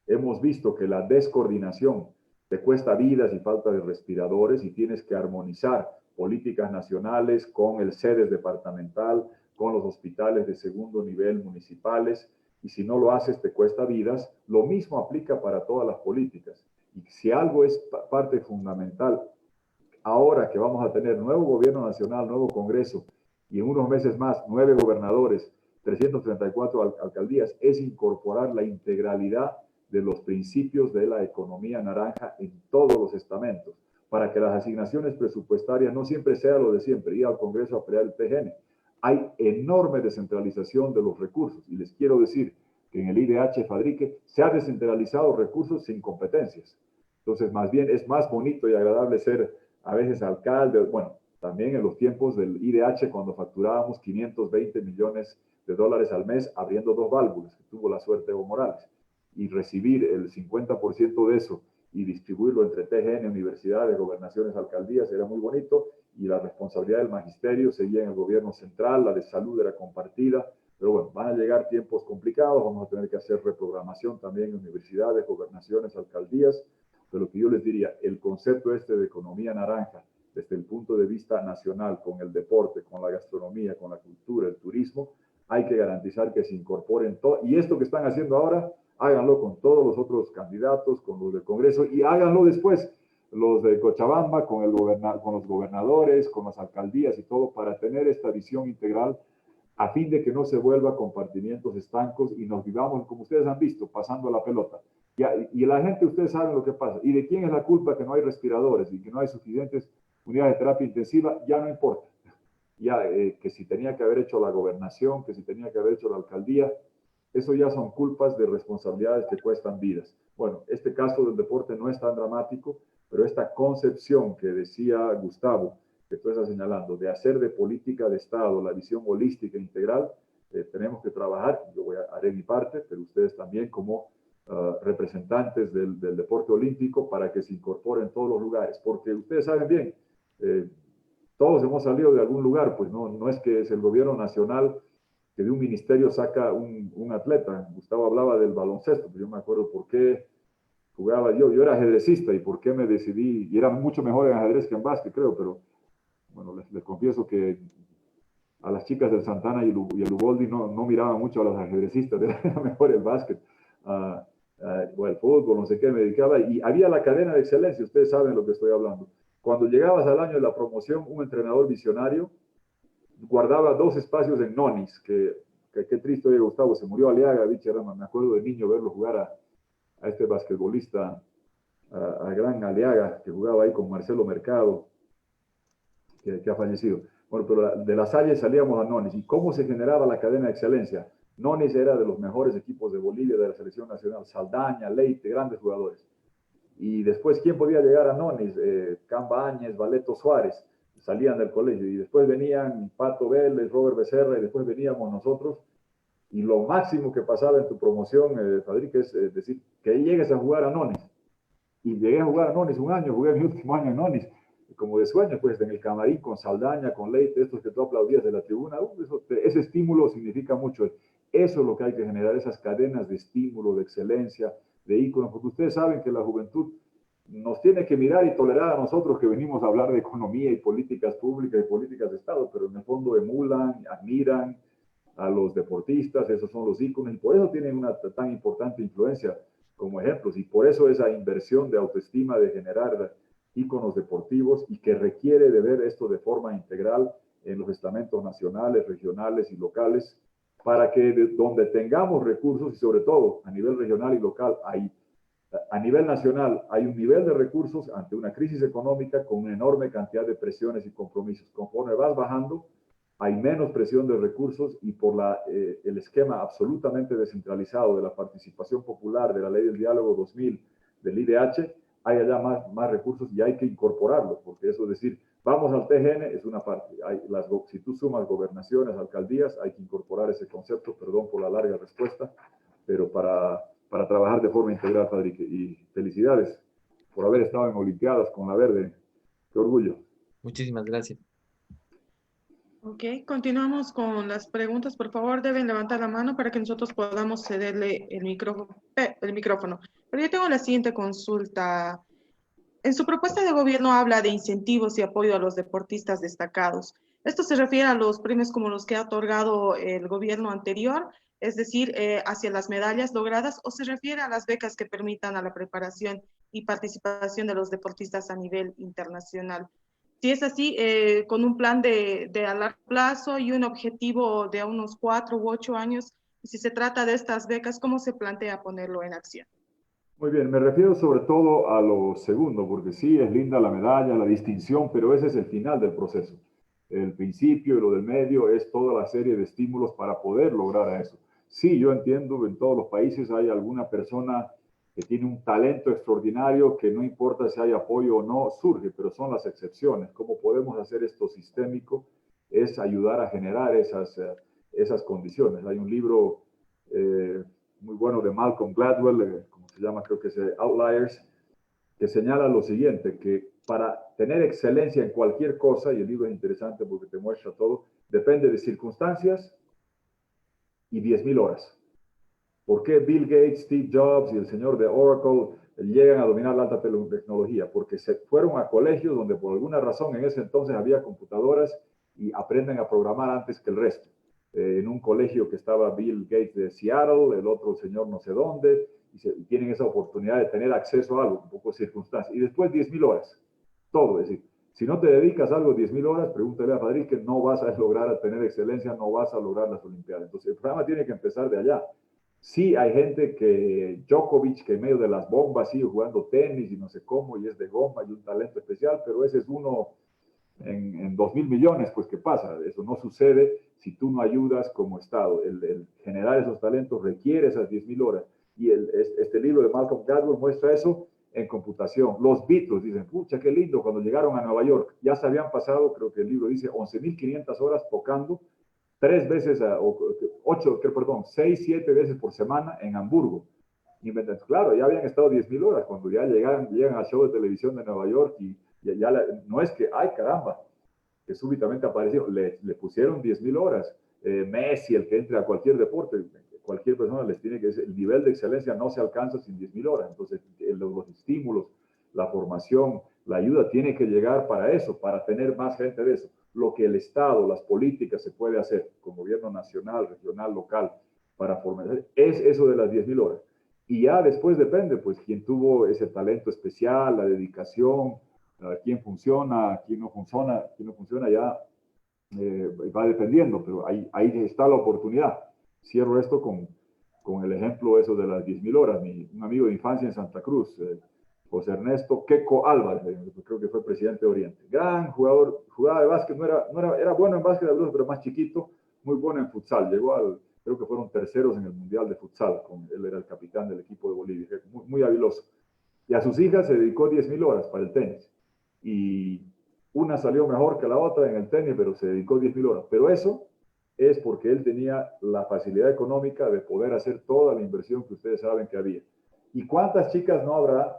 hemos visto que la descoordinación te cuesta vidas y falta de respiradores y tienes que armonizar políticas nacionales con el SEDES departamental, con los hospitales de segundo nivel municipales, y si no lo haces te cuesta vidas. Lo mismo aplica para todas las políticas. Y si algo es parte fundamental, ahora que vamos a tener nuevo gobierno nacional, nuevo Congreso, y en unos meses más, 9 gobernadores, 334 alcaldías, es incorporar la integralidad de los principios de la economía naranja en todos los estamentos, para que las asignaciones presupuestarias no siempre sea lo de siempre, ir al Congreso a pelear el PGN. Hay enorme descentralización de los recursos, y les quiero decir que en el IDH, Fadrique, se ha descentralizado recursos sin competencias. Entonces, más bien, es más bonito y agradable ser a veces alcalde, bueno, también en los tiempos del IDH, cuando facturábamos 520 millones de dólares al mes, abriendo 2 válvulas, que tuvo la suerte Evo Morales, y recibir el 50% de eso y distribuirlo entre TGN, universidades, gobernaciones, alcaldías, era muy bonito, y la responsabilidad del magisterio seguía en el gobierno central, la de salud era compartida, pero bueno, van a llegar tiempos complicados, vamos a tener que hacer reprogramación también en universidades, gobernaciones, alcaldías. De lo que yo les diría, el concepto este de economía naranja, desde el punto de vista nacional, con el deporte, con la gastronomía, con la cultura, el turismo, hay que garantizar que se incorporen todo. Y esto que están haciendo ahora, háganlo con todos los otros candidatos, con los del Congreso, y háganlo después, los de Cochabamba, con los gobernadores, con las alcaldías y todo, para tener esta visión integral, a fin de que no se vuelva compartimientos estancos y nos vivamos, como ustedes han visto, pasando la pelota. Y la gente, ustedes saben lo que pasa. ¿Y de quién es la culpa que no hay respiradores y que no hay suficientes unidades de terapia intensiva? Ya no importa. Ya que si tenía que haber hecho la gobernación, que si tenía que haber hecho la alcaldía, eso ya son culpas de responsabilidades que cuestan vidas. Bueno, este caso del deporte no es tan dramático, pero esta concepción que decía Gustavo, que tú estás señalando, de hacer de política de Estado la visión holística e integral, tenemos que trabajar. Yo haré mi parte, pero ustedes también como representantes del deporte olímpico, para que se incorporen en todos los lugares, porque ustedes saben bien, todos hemos salido de algún lugar, pues no es que es el gobierno nacional que de un ministerio saca un atleta. Gustavo hablaba del baloncesto, pero yo me acuerdo por qué jugaba yo era ajedrecista y por qué me decidí, y era mucho mejor en ajedrez que en básquet, creo, pero bueno, les confieso que a las chicas del Santana y el Uboldi no miraban mucho a los ajedrecistas, era mejor el básquet. O el fútbol, no sé qué, me dedicaba, y había la cadena de excelencia, ustedes saben lo que estoy hablando. Cuando llegabas al año de la promoción, un entrenador visionario guardaba 2 espacios en Nonis, que qué triste, oye, Gustavo, se murió Aliaga, bicherama, me acuerdo de niño verlo jugar a este basquetbolista, a gran Aliaga, que jugaba ahí con Marcelo Mercado, que ha fallecido. Bueno, pero de La Salle salíamos a Nonis. ¿Y cómo se generaba la cadena de excelencia? Nonis era de los mejores equipos de Bolivia, de la selección nacional. Saldaña, Leite, grandes jugadores. Y después, ¿quién podía llegar a Nonis? Camba Áñez, Valeto Suárez, salían del colegio. Y después venían Pato Vélez, Robert Becerra, y después veníamos nosotros. Y lo máximo que pasaba en tu promoción, Fadrique, es decir, que llegues a jugar a Nonis. Y llegué a jugar a Nonis un año, jugué mi último año en Nonis. como de sueño, pues en el camarín con Saldaña, con Leite, estos que tú aplaudías de la tribuna, ese estímulo significa mucho. Eso es lo que hay que generar, esas cadenas de estímulo, de excelencia, de íconos, porque ustedes saben que la juventud nos tiene que mirar y tolerar a nosotros que venimos a hablar de economía y políticas públicas y políticas de Estado, pero en el fondo emulan, admiran a los deportistas, esos son los íconos, y por eso tienen una tan importante influencia como ejemplos, y por eso esa inversión de autoestima, de generar íconos deportivos, y que requiere de ver esto de forma integral en los estamentos nacionales, regionales y locales, para que donde tengamos recursos, y sobre todo a nivel regional y local, a nivel nacional hay un nivel de recursos ante una crisis económica con una enorme cantidad de presiones y compromisos. Conforme vas bajando, hay menos presión de recursos, y por el esquema absolutamente descentralizado de la participación popular, de la Ley del Diálogo 2000, del IDH, hay allá más recursos y hay que incorporarlos, porque eso es decir, vamos al TGN, es una parte. Si tú sumas gobernaciones, alcaldías, hay que incorporar ese concepto, perdón por la larga respuesta, pero para trabajar de forma integral, Fadrique. Y felicidades por haber estado en Olimpiadas con la verde. Qué orgullo. Muchísimas gracias. Ok, continuamos con las preguntas. Por favor, deben levantar la mano para que nosotros podamos cederle el micrófono. Pero yo tengo la siguiente consulta. En su propuesta de gobierno habla de incentivos y apoyo a los deportistas destacados. ¿Esto se refiere a los premios como los que ha otorgado el gobierno anterior, es decir, hacia las medallas logradas, o se refiere a las becas que permitan a la preparación y participación de los deportistas a nivel internacional? Si es así, con un plan de a largo plazo y un objetivo de unos 4 u 8 años, si se trata de estas becas, ¿cómo se plantea ponerlo en acción? Muy bien, me refiero sobre todo a lo segundo, porque sí, es linda la medalla, la distinción, pero ese es el final del proceso. El principio y lo del medio es toda la serie de estímulos para poder lograr eso. Sí, yo entiendo, en todos los países hay alguna persona que tiene un talento extraordinario que no importa si hay apoyo o no, surge, pero son las excepciones. ¿Cómo podemos hacer esto sistémico? Es ayudar a generar esas condiciones. Hay un libro muy bueno de Malcolm Gladwell, como se llama, creo que es Outliers, que señala lo siguiente, que para tener excelencia en cualquier cosa, y el libro es interesante porque te muestra todo, depende de circunstancias y 10.000 horas. ¿Por qué Bill Gates, Steve Jobs y el señor de Oracle llegan a dominar la alta tecnología? Porque se fueron a colegios donde por alguna razón en ese entonces había computadoras y aprenden a programar antes que el resto. En un colegio que estaba Bill Gates de Seattle, el otro señor no sé dónde, y tienen esa oportunidad de tener acceso a algo, un poco de circunstancias. Y después 10.000 horas, todo. Es decir, si no te dedicas a algo 10.000 horas, pregúntale a Fadrique que no vas a lograr tener excelencia, no vas a lograr las Olimpiadas. Entonces el programa tiene que empezar de allá. Sí, hay gente que Djokovic, que en medio de las bombas sigue jugando tenis y no sé cómo, y es de goma y un talento especial, pero ese es uno en 2.000 millones, pues ¿qué pasa? Eso no sucede si tú no ayudas como Estado. El generar esos talentos requiere esas 10.000 horas. Y este libro de Malcolm Gladwell muestra eso en computación. Los Beatles dicen, pucha, qué lindo, cuando llegaron a Nueva York, ya se habían pasado, creo que el libro dice, 11.500 horas tocando, 6, 7 veces por semana en Hamburgo. Y claro, ya habían estado 10.000 horas cuando ya llegan al show de televisión de Nueva York y no es que, ay caramba, que súbitamente apareció, le pusieron 10.000 horas. Messi, el que entre a cualquier deporte, cualquier persona les tiene que decir, el nivel de excelencia no se alcanza sin 10.000 horas. Entonces, los estímulos, la formación, la ayuda tiene que llegar para eso, para tener más gente de eso. Lo que el Estado, las políticas se puede hacer con gobierno nacional, regional, local, para formar, es eso de las 10.000 horas. Y ya después depende, pues, quién tuvo ese talento especial, la dedicación, quién funciona, quién no funciona ya va dependiendo, pero ahí está la oportunidad. Cierro esto con el ejemplo eso de las 10.000 horas. Un amigo de infancia en Santa Cruz, José Ernesto Queco Álvarez, creo que fue presidente de Oriente. Gran jugador, jugaba de básquet, era bueno en básquet, pero más chiquito, muy bueno en futsal. Llegó creo que fueron terceros en el Mundial de Futsal, él era el capitán del equipo de Bolivia, muy, muy habiloso. Y a sus hijas se dedicó 10.000 horas para el tenis. Y una salió mejor que la otra en el tenis, pero se dedicó 10.000 horas. Pero eso es porque él tenía la facilidad económica de poder hacer toda la inversión que ustedes saben que había. ¿Y cuántas chicas no habrá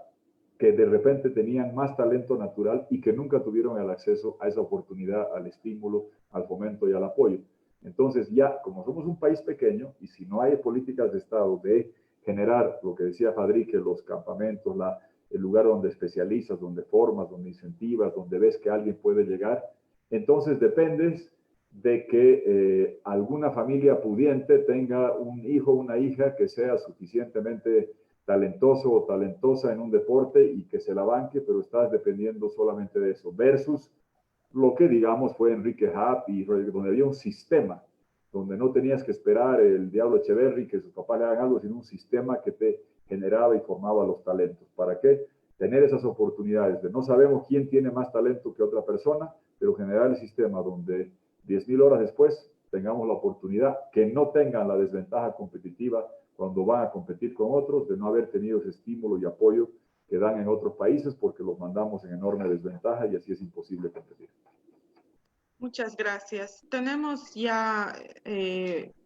que de repente tenían más talento natural y que nunca tuvieron el acceso a esa oportunidad, al estímulo, al fomento y al apoyo. Entonces ya, como somos un país pequeño y si no hay políticas de Estado de generar, lo que decía Fadrique, los campamentos, el lugar donde especializas, donde formas, donde incentivas, donde ves que alguien puede llegar, entonces dependes de que alguna familia pudiente tenga un hijo o una hija que sea suficientemente talentoso o talentosa en un deporte y que se la banque, pero estás dependiendo solamente de eso, versus lo que digamos fue Enrique Happ y donde había un sistema, donde no tenías que esperar el Diablo Echeverry que sus papás le hagan algo, sino un sistema que te generaba y formaba los talentos. ¿Para qué? Tener esas oportunidades de no sabemos quién tiene más talento que otra persona, pero generar el sistema donde 10.000 horas después tengamos la oportunidad, que no tengan la desventaja competitiva cuando van a competir con otros, de no haber tenido ese estímulo y apoyo que dan en otros países porque los mandamos en enorme desventaja y así es imposible competir. Muchas gracias. Tenemos ya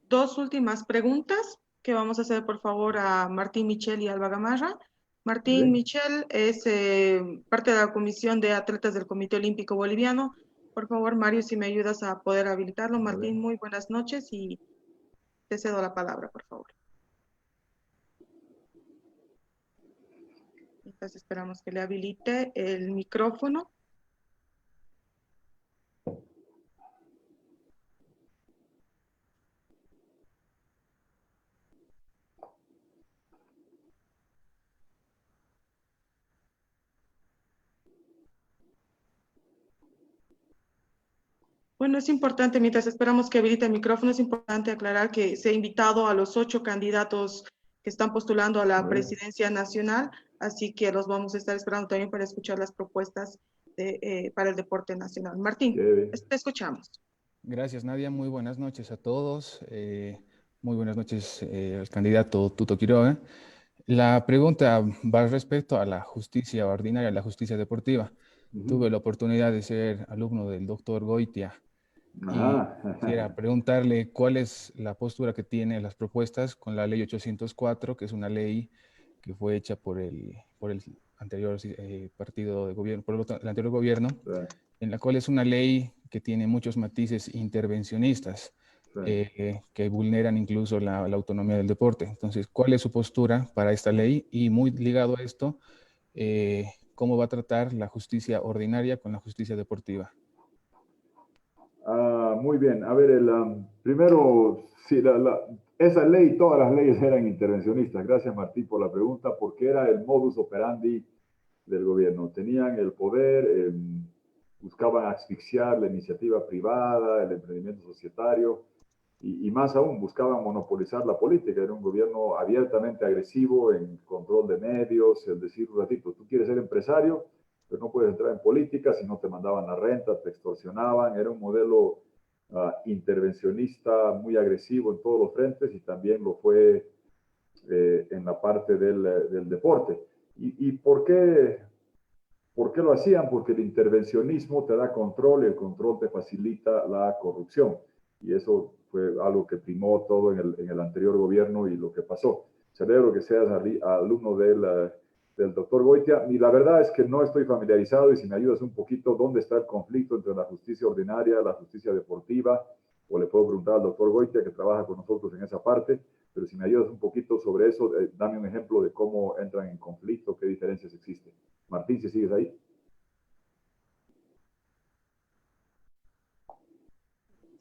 dos últimas preguntas que vamos a hacer, por favor, a Martín Michel y Alba Gamarra. Martín Michel es parte de la Comisión de Atletas del Comité Olímpico Boliviano. Por favor, Mario, si me ayudas a poder habilitarlo. Martín, muy buenas noches y te cedo la palabra, por favor. Entonces esperamos que le habilite el micrófono. Bueno, es importante, mientras esperamos que habilite el micrófono, es importante aclarar que se ha invitado a los 8 candidatos que están postulando a la presidencia nacional, así que los vamos a estar esperando también para escuchar las propuestas para el deporte nacional. Martín, te escuchamos. Gracias, Nadia. Muy buenas noches a todos. Muy buenas noches al candidato Tuto Quiroga. La pregunta va respecto a la justicia ordinaria, la justicia deportiva. Tuve la oportunidad de ser alumno del doctor Goitia y quisiera preguntarle cuál es la postura que tiene las propuestas con la ley 804, que es una ley que fue hecha por el anterior partido de gobierno, por el anterior gobierno, en la cual es una ley que tiene muchos matices intervencionistas, que vulneran incluso la autonomía del deporte. Entonces, ¿cuál es su postura para esta ley? Y muy ligado a esto, ¿cómo va a tratar la justicia ordinaria con la justicia deportiva? Muy bien. A ver, primero, sí, esa ley, todas las leyes eran intervencionistas. Gracias, Martín, por la pregunta, porque era el modus operandi del gobierno. Tenían el poder, buscaban asfixiar la iniciativa privada, el emprendimiento societario, y más aún buscaban monopolizar la política. Era un gobierno abiertamente agresivo en control de medios, es decir, un ratito, tú quieres ser empresario, pero no puedes entrar en política, si no te mandaban la renta, te extorsionaban. Era un modelo intervencionista muy agresivo en todos los frentes y también lo fue en la parte del deporte. ¿Y por qué lo hacían? Porque el intervencionismo te da control y el control te facilita la corrupción. Y eso fue algo que primó todo en el anterior gobierno y lo que pasó. Celebro que seas alumno del doctor Goitia, y la verdad es que no estoy familiarizado, y si me ayudas un poquito, ¿dónde está el conflicto entre la justicia ordinaria, la justicia deportiva? O le puedo preguntar al doctor Goitia, que trabaja con nosotros en esa parte, pero si me ayudas un poquito sobre eso, dame un ejemplo de cómo entran en conflicto, qué diferencias existen. Martín, si sigues ahí.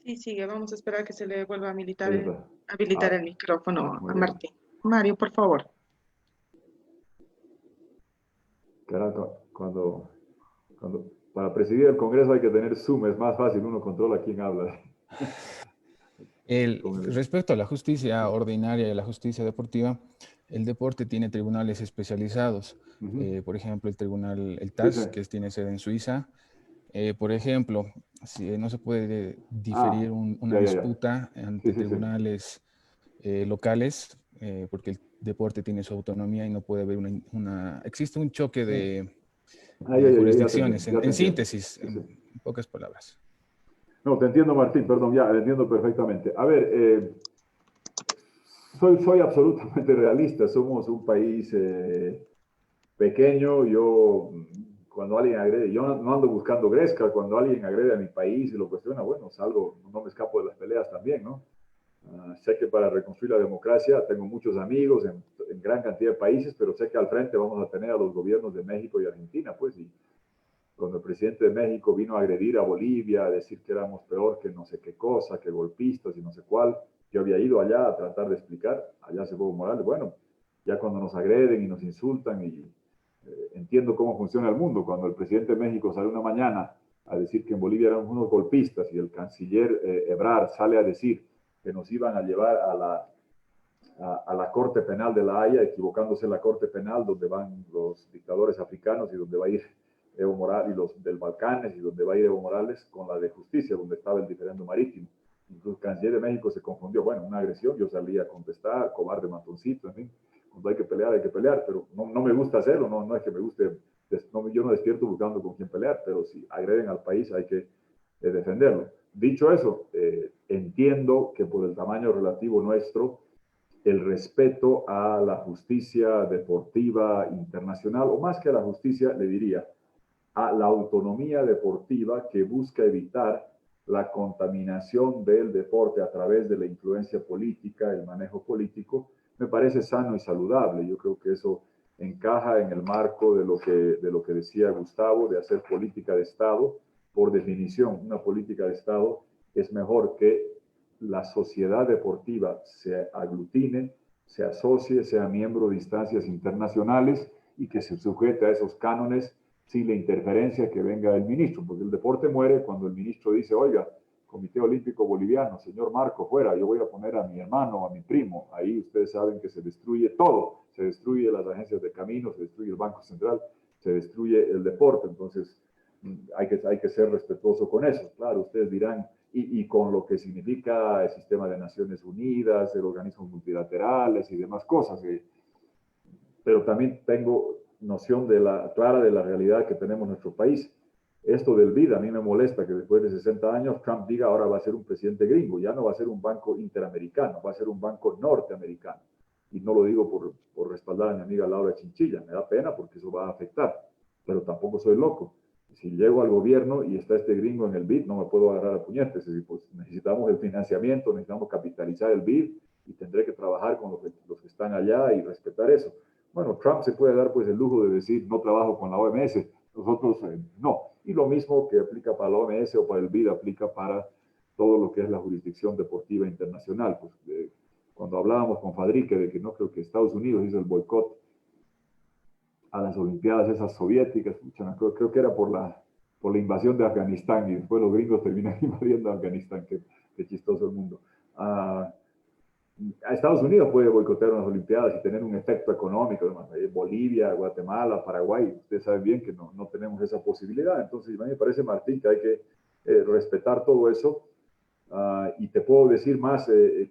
Sí, sigue, vamos a esperar que se le vuelva a habilitar el micrófono a Martín. Mario, por favor. Cuando para presidir el Congreso hay que tener Zoom, es más fácil, uno controla quién habla. Respecto a la justicia ordinaria y a la justicia deportiva, el deporte tiene tribunales especializados. Por ejemplo, el TAS, que tiene sede en Suiza. Por ejemplo, si no se puede diferir una disputa ante tribunales locales, porque el deporte tiene su autonomía y no puede haber existe un choque de jurisdicciones, en síntesis, en pocas palabras. No, te entiendo, Martín, perdón, ya, te entiendo perfectamente. A ver, soy absolutamente realista. Somos un país pequeño, yo cuando alguien agrede, yo no ando buscando gresca, cuando alguien agrede a mi país y lo cuestiona, bueno, salgo, no me escapo de las peleas también, ¿no? Sé que para reconstruir la democracia tengo muchos amigos en gran cantidad de países, pero sé que al frente vamos a tener a los gobiernos de México y Argentina, pues, y cuando el presidente de México vino a agredir a Bolivia, a decir que éramos peor que no sé qué cosa, que golpistas y no sé cuál, yo había ido allá a tratar de explicar, allá se fue Evo Morales, bueno, ya cuando nos agreden y nos insultan y entiendo cómo funciona el mundo, cuando el presidente de México sale una mañana a decir que en Bolivia eran unos golpistas y el canciller Ebrard sale a decir que nos iban a llevar a la Corte Penal de la Haya, equivocándose la Corte Penal donde van los dictadores africanos y donde va a ir Evo Morales, y los del Balcanes, y donde va a ir Evo Morales con la de justicia, donde estaba el diferendo marítimo. Entonces el canciller de México se confundió, bueno, una agresión, yo salí a contestar, cobarde matoncito, en fin, cuando hay que pelear, pero no me gusta hacerlo, no es que me guste, yo no despierto buscando con quién pelear, pero si agreden al país hay que defenderlo. Dicho eso, entiendo que por el tamaño relativo nuestro, el respeto a la justicia deportiva internacional, o más que a la justicia, le diría, a la autonomía deportiva que busca evitar la contaminación del deporte a través de la influencia política, el manejo político, me parece sano y saludable. Yo creo que eso encaja en el marco de lo que decía Gustavo, de hacer política de Estado. Por definición, una política de Estado es mejor que la sociedad deportiva se aglutine, se asocie, sea miembro de instancias internacionales y que se sujete a esos cánones sin la interferencia que venga del ministro, porque el deporte muere cuando el ministro dice, oiga, Comité Olímpico Boliviano, señor Marco, fuera, yo voy a poner a mi hermano, a mi primo, ahí ustedes saben que se destruye todo, se destruye las agencias de caminos, se destruye el Banco Central, se destruye el deporte, entonces hay que ser respetuoso con eso, claro, ustedes dirán, y con lo que significa el sistema de Naciones Unidas, el organismos multilaterales y demás cosas, pero también tengo noción clara de la realidad que tenemos en nuestro país. Esto del BID, a mí me molesta que después de 60 años Trump diga ahora va a ser un presidente gringo, ya no va a ser un banco interamericano, va a ser un banco norteamericano. Y no lo digo por respaldar a mi amiga Laura Chinchilla, me da pena porque eso va a afectar, pero tampoco soy loco. Si llego al gobierno y está este gringo en el BID, no me puedo agarrar a puñetes. Es decir, pues necesitamos el financiamiento, necesitamos capitalizar el BID y tendré que trabajar con los que están allá y respetar eso. Bueno, Trump se puede dar pues el lujo de decir no trabajo con la OMS, nosotros no. Y lo mismo que aplica para la OMS o para el BID aplica para todo lo que es la jurisdicción deportiva internacional. Pues, cuando hablábamos con Fadrique de que no creo que Estados Unidos hizo el boicot a las Olimpiadas esas soviéticas, creo que era por la invasión de Afganistán y después los gringos terminan invadiendo Afganistán, qué chistoso el mundo. A Estados Unidos puede boicotear unas Olimpiadas y tener un efecto económico, además, Bolivia, Guatemala, Paraguay, ustedes saben bien que no tenemos esa posibilidad, entonces a mí me parece, Martín, que hay que respetar todo eso, y te puedo decir más el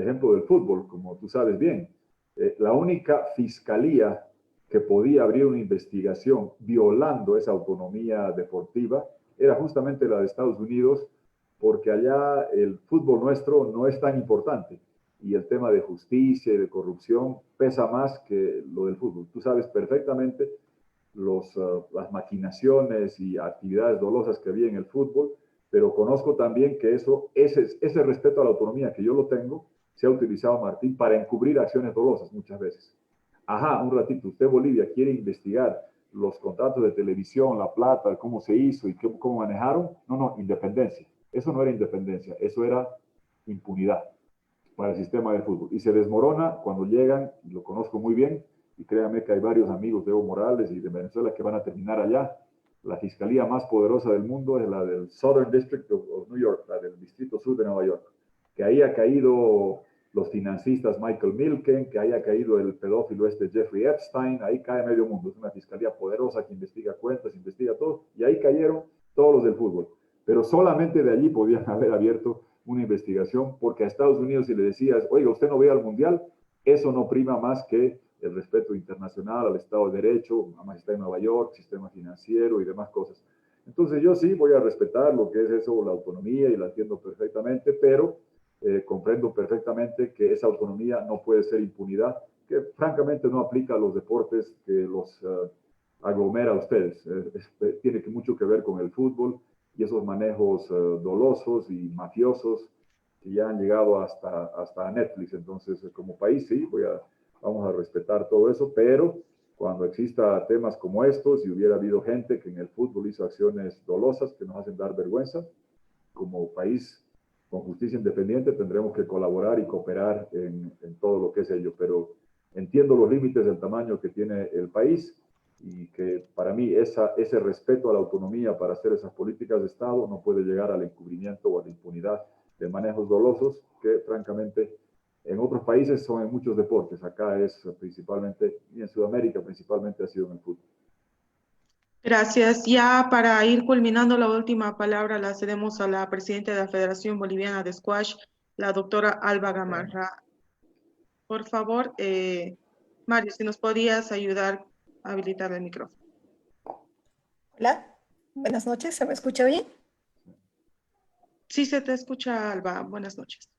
ejemplo del fútbol, como tú sabes bien, la única fiscalía que podía abrir una investigación violando esa autonomía deportiva era justamente la de Estados Unidos, porque allá el fútbol nuestro no es tan importante y el tema de justicia y de corrupción pesa más que lo del fútbol. Tú sabes perfectamente las maquinaciones y actividades dolosas que había en el fútbol, pero conozco también que ese respeto a la autonomía que yo lo tengo, se ha utilizado, Martín, para encubrir acciones dolosas muchas veces. Ajá, un ratito, usted Bolivia quiere investigar los contratos de televisión, la plata, cómo se hizo y cómo manejaron. No, independencia. Eso no era independencia, eso era impunidad para el sistema de fútbol. Y se desmorona cuando llegan, y lo conozco muy bien, y créanme que hay varios amigos de Evo Morales y de Venezuela que van a terminar allá. La fiscalía más poderosa del mundo es la del Southern District of New York, la del Distrito Sur de Nueva York, que ahí ha caído los financistas Michael Milken, que haya caído el pedófilo Jeffrey Epstein, ahí cae medio mundo. Es una fiscalía poderosa que investiga cuentas, investiga todo, y ahí cayeron todos los del fútbol. Pero solamente de allí podían haber abierto una investigación, porque a Estados Unidos si le decías, oiga, usted no ve al Mundial, eso no prima más que el respeto internacional al Estado de Derecho, además está en Nueva York, sistema financiero y demás cosas. Entonces yo sí voy a respetar lo que es eso, la autonomía, y la entiendo perfectamente, pero comprendo perfectamente que esa autonomía no puede ser impunidad, que francamente no aplica a los deportes que los aglomera a ustedes. Tiene mucho que ver con el fútbol y esos manejos dolosos y mafiosos que ya han llegado hasta Netflix. Entonces, como país, sí, vamos a respetar todo eso, pero cuando exista temas como estos y hubiera habido gente que en el fútbol hizo acciones dolosas que nos hacen dar vergüenza, como país con justicia independiente tendremos que colaborar y cooperar en todo lo que es ello, pero entiendo los límites del tamaño que tiene el país y que para mí ese respeto a la autonomía para hacer esas políticas de Estado no puede llegar al encubrimiento o a la impunidad de manejos dolosos que francamente en otros países son en muchos deportes. Acá es principalmente, y en Sudamérica principalmente ha sido en el fútbol. Gracias. Ya para ir culminando, la última palabra la cedemos a la presidenta de la Federación Boliviana de Squash, la doctora Alba Gamarra. Por favor, Mario, si nos podías ayudar a habilitar el micrófono. Hola, buenas noches, ¿se me escucha bien? Sí, se te escucha, Alba. Buenas noches.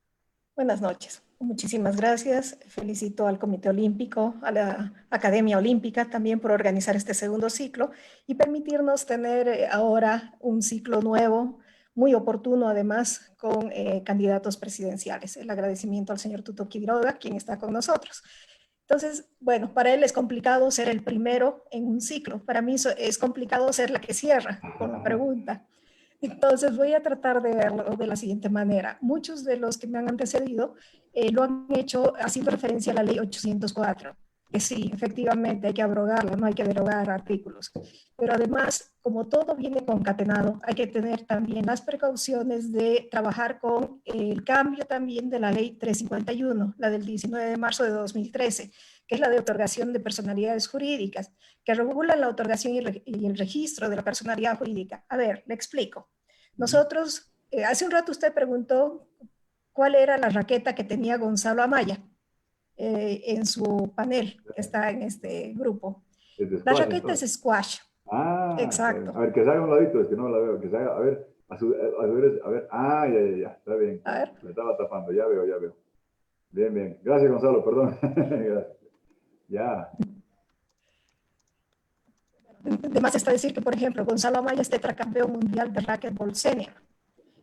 Buenas noches, muchísimas gracias. Felicito al Comité Olímpico, a la Academia Olímpica también por organizar este segundo ciclo y permitirnos tener ahora un ciclo nuevo, muy oportuno además, con candidatos presidenciales. El agradecimiento al señor Tuto Quiroga, quien está con nosotros. Entonces, bueno, para él es complicado ser el primero en un ciclo. Para mí es complicado ser la que cierra con la pregunta. Entonces voy a tratar de verlo de la siguiente manera. Muchos de los que me han antecedido lo han hecho haciendo referencia a la ley 804, que sí, efectivamente hay que abrogarla, no hay que derogar artículos. Pero además, como todo viene concatenado, hay que tener también las precauciones de trabajar con el cambio también de la ley 351, la del 19 de marzo de 2013, que es la de otorgación de personalidades jurídicas, que regula la otorgación y el registro de la personalidad jurídica. A ver, le explico. Nosotros, hace un rato usted preguntó cuál era la raqueta que tenía Gonzalo Amaya en su panel, que está en este grupo. La raqueta es squash. Ah, exacto. A ver, que se haga un ladito, es que no la veo, que se haga, a ver, ya, está bien. A ver. Me estaba tapando, ya veo. Bien. Gracias, Gonzalo, perdón. Gracias. Ya. Además está decir que, por ejemplo, Gonzalo Amaya es tetracampeón mundial de racquetball senior.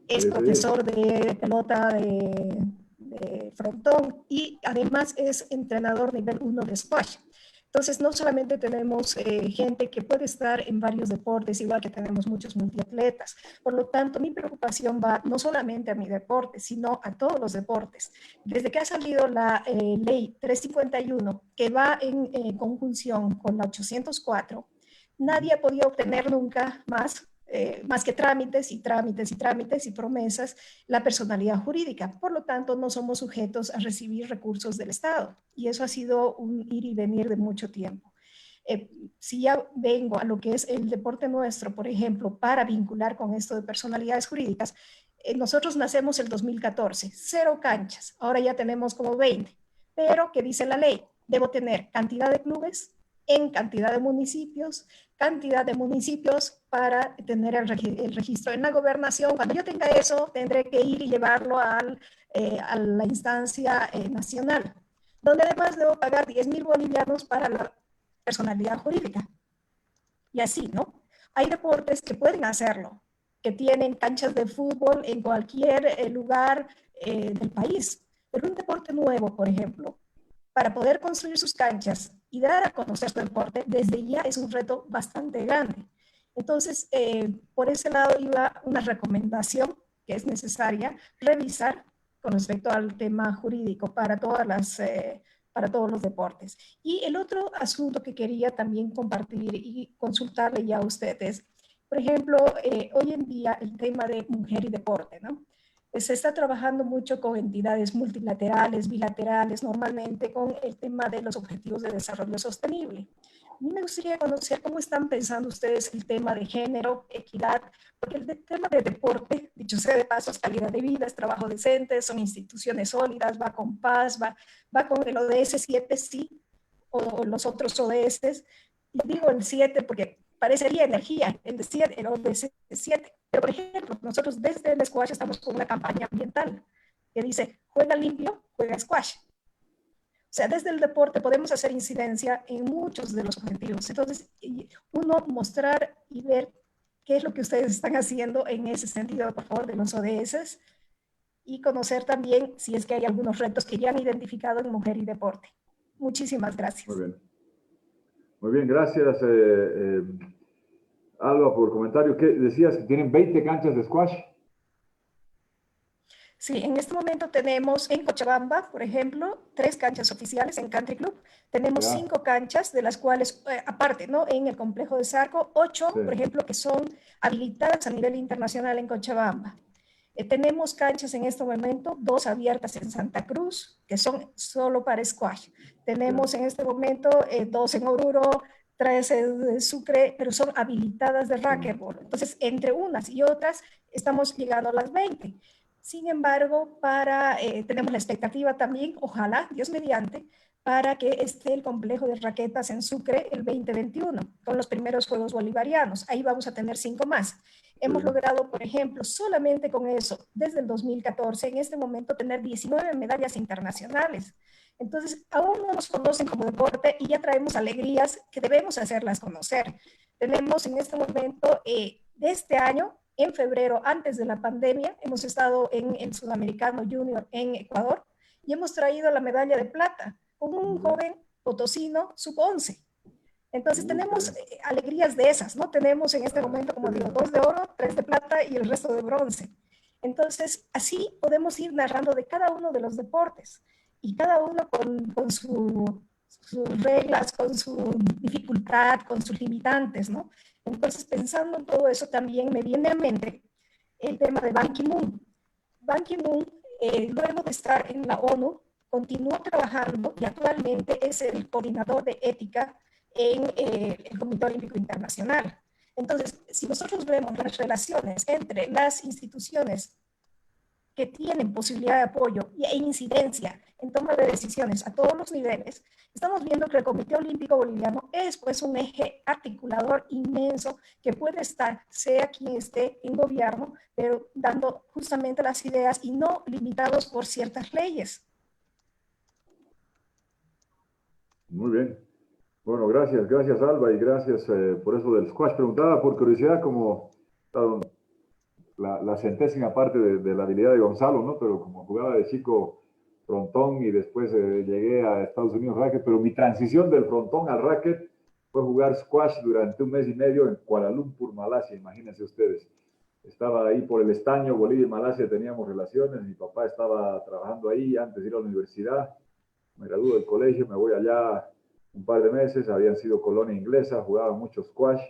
Es profesor de pelota de frontón y además es entrenador nivel 1 de squash. Entonces, no solamente tenemos gente que puede estar en varios deportes, igual que tenemos muchos multiatletas. Por lo tanto, mi preocupación va no solamente a mi deporte, sino a todos los deportes. Desde que ha salido la ley 351, que va en conjunción con la 804, nadie ha podido obtener nunca más que trámites y promesas, la personalidad jurídica. Por lo tanto, no somos sujetos a recibir recursos del Estado. Y eso ha sido un ir y venir de mucho tiempo. Si ya vengo a lo que es el deporte nuestro, por ejemplo, para vincular con esto de personalidades jurídicas, nosotros nacemos el 2014, 0 canchas. Ahora ya tenemos como 20. Pero, ¿qué dice la ley? Debo tener cantidad de clubes en cantidad de municipios para tener el registro en la gobernación. Cuando yo tenga eso, tendré que ir y llevarlo a la instancia nacional, donde además debo pagar 10.000 bolivianos para la personalidad jurídica. Y así, ¿no? Hay deportes que pueden hacerlo, que tienen canchas de fútbol en cualquier lugar del país. Pero un deporte nuevo, por ejemplo, para poder construir sus canchas y dar a conocer su deporte, desde ya es un reto bastante grande. Entonces, por ese lado iba una recomendación que es necesaria revisar con respecto al tema jurídico para todos los deportes. Y el otro asunto que quería también compartir y consultarle ya a ustedes, por ejemplo, hoy en día el tema de mujer y deporte, ¿no? Se está trabajando mucho con entidades multilaterales, bilaterales, normalmente con el tema de los objetivos de desarrollo sostenible. A mí me gustaría conocer cómo están pensando ustedes el tema de género, equidad, porque el tema de deporte, dicho sea de paso, es calidad de vida, es trabajo decente, son instituciones sólidas, va con paz, va con el ODS 7, sí, o los otros ODS. Y digo el 7 porque parecería energía, el ODS 7. Pero, por ejemplo, nosotros desde el squash estamos con una campaña ambiental. que dice, juega limpio, juega squash. O sea, desde el deporte podemos hacer incidencia en muchos de los objetivos. Entonces, uno mostrar y ver qué es lo que ustedes están haciendo en ese sentido, por favor, de los ODS, y conocer también si es que hay algunos retos que ya han identificado en Mujer y Deporte. Muchísimas gracias. Muy bien. Muy bien, gracias, Alba, por el comentario. ¿Qué decías? ¿Que tienen 20 canchas de squash? Sí, en este momento tenemos en Cochabamba, por ejemplo, 3 canchas oficiales en Country Club. Tenemos 5 canchas, de las cuales, aparte, ¿no? En el complejo de Zarco, 8, por ejemplo, que son habilitadas a nivel internacional en Cochabamba. Tenemos canchas en este momento, 2 abiertas en Santa Cruz, que son solo para squash. Tenemos en este momento 2 en Oruro, 3 en Sucre, pero son habilitadas de racquetball. Entonces, entre unas y otras, estamos llegando a las 20. Sin embargo, tenemos la expectativa también, ojalá, Dios mediante, para que esté el complejo de raquetas en Sucre el 2021, con los primeros Juegos Bolivarianos. Ahí vamos a tener 5 más. Hemos logrado, por ejemplo, solamente con eso, desde el 2014, en este momento, tener 19 medallas internacionales. Entonces, aún no nos conocen como deporte y ya traemos alegrías que debemos hacerlas conocer. Tenemos en este momento, de este año, en febrero, antes de la pandemia, hemos estado en el Sudamericano Junior en Ecuador y hemos traído la medalla de plata con un joven potosino sub-11. Entonces tenemos alegrías de esas, ¿no? Tenemos en este momento, como digo, 2 de oro, 3 de plata y el resto de bronce. Entonces, así podemos ir narrando de cada uno de los deportes y cada uno con sus reglas, con su dificultad, con sus limitantes, ¿no? Entonces, pensando en todo eso, también me viene a mente el tema de Ban Ki-moon. Ban Ki-moon, luego de estar en la ONU, continuó trabajando y actualmente es el coordinador de ética en el Comité Olímpico Internacional. Entonces, si nosotros vemos las relaciones entre las instituciones que tienen posibilidad de apoyo e incidencia en toma de decisiones a todos los niveles, estamos viendo que el Comité Olímpico Boliviano es pues un eje articulador inmenso que puede estar, sea quien esté en gobierno, pero dando justamente las ideas y no limitados por ciertas leyes. Muy bien. Bueno, gracias Alba y gracias por eso del squash. Preguntaba por curiosidad como la centésima parte de la habilidad de Gonzalo, ¿no? Pero como jugaba de chico frontón y después llegué a Estados Unidos racket, pero mi transición del frontón al racket fue jugar squash durante 1 mes y medio en Kuala Lumpur, Malasia, imagínense ustedes. Estaba ahí por el estaño, Bolivia y Malasia teníamos relaciones, mi papá estaba trabajando ahí antes de ir a la universidad, me gradué del colegio, me voy allá un par de meses, habían sido colonia inglesa, jugaba mucho squash,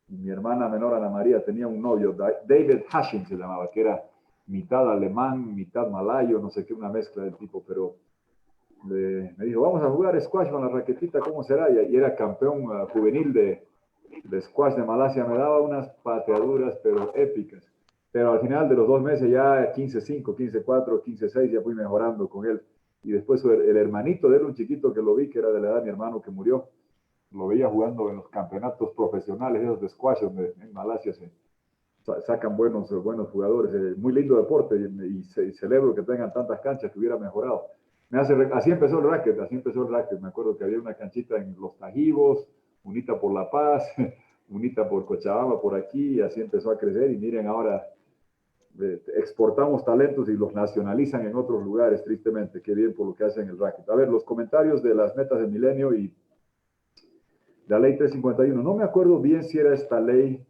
y mi hermana menor Ana María tenía un novio, David Hashim se llamaba, que era mitad alemán, mitad malayo, no sé qué, una mezcla del tipo, pero me dijo, vamos a jugar squash con la raquetita, ¿cómo será? Y era campeón juvenil de squash de Malasia, me daba unas pateaduras, pero épicas. Pero al final de los 2 meses ya 15-5, 15-4, 15-6, ya fui mejorando con él. Y después el hermanito de él, un chiquito que lo vi, que era de la edad de mi hermano que murió, lo veía jugando en los campeonatos profesionales, esos de squash, donde en Malasia se sacan buenos jugadores. Muy lindo deporte y celebro que tengan tantas canchas, que hubiera mejorado. Así empezó el racket. Me acuerdo que había una canchita en Los Tajivos, unita por La Paz, unita por Cochabamba, por aquí, y así empezó a crecer. Y miren, ahora exportamos talentos y los nacionalizan en otros lugares, tristemente. Qué bien por lo que hacen el racket. A ver, los comentarios de las metas del milenio y la ley 351. No me acuerdo bien si era esta ley.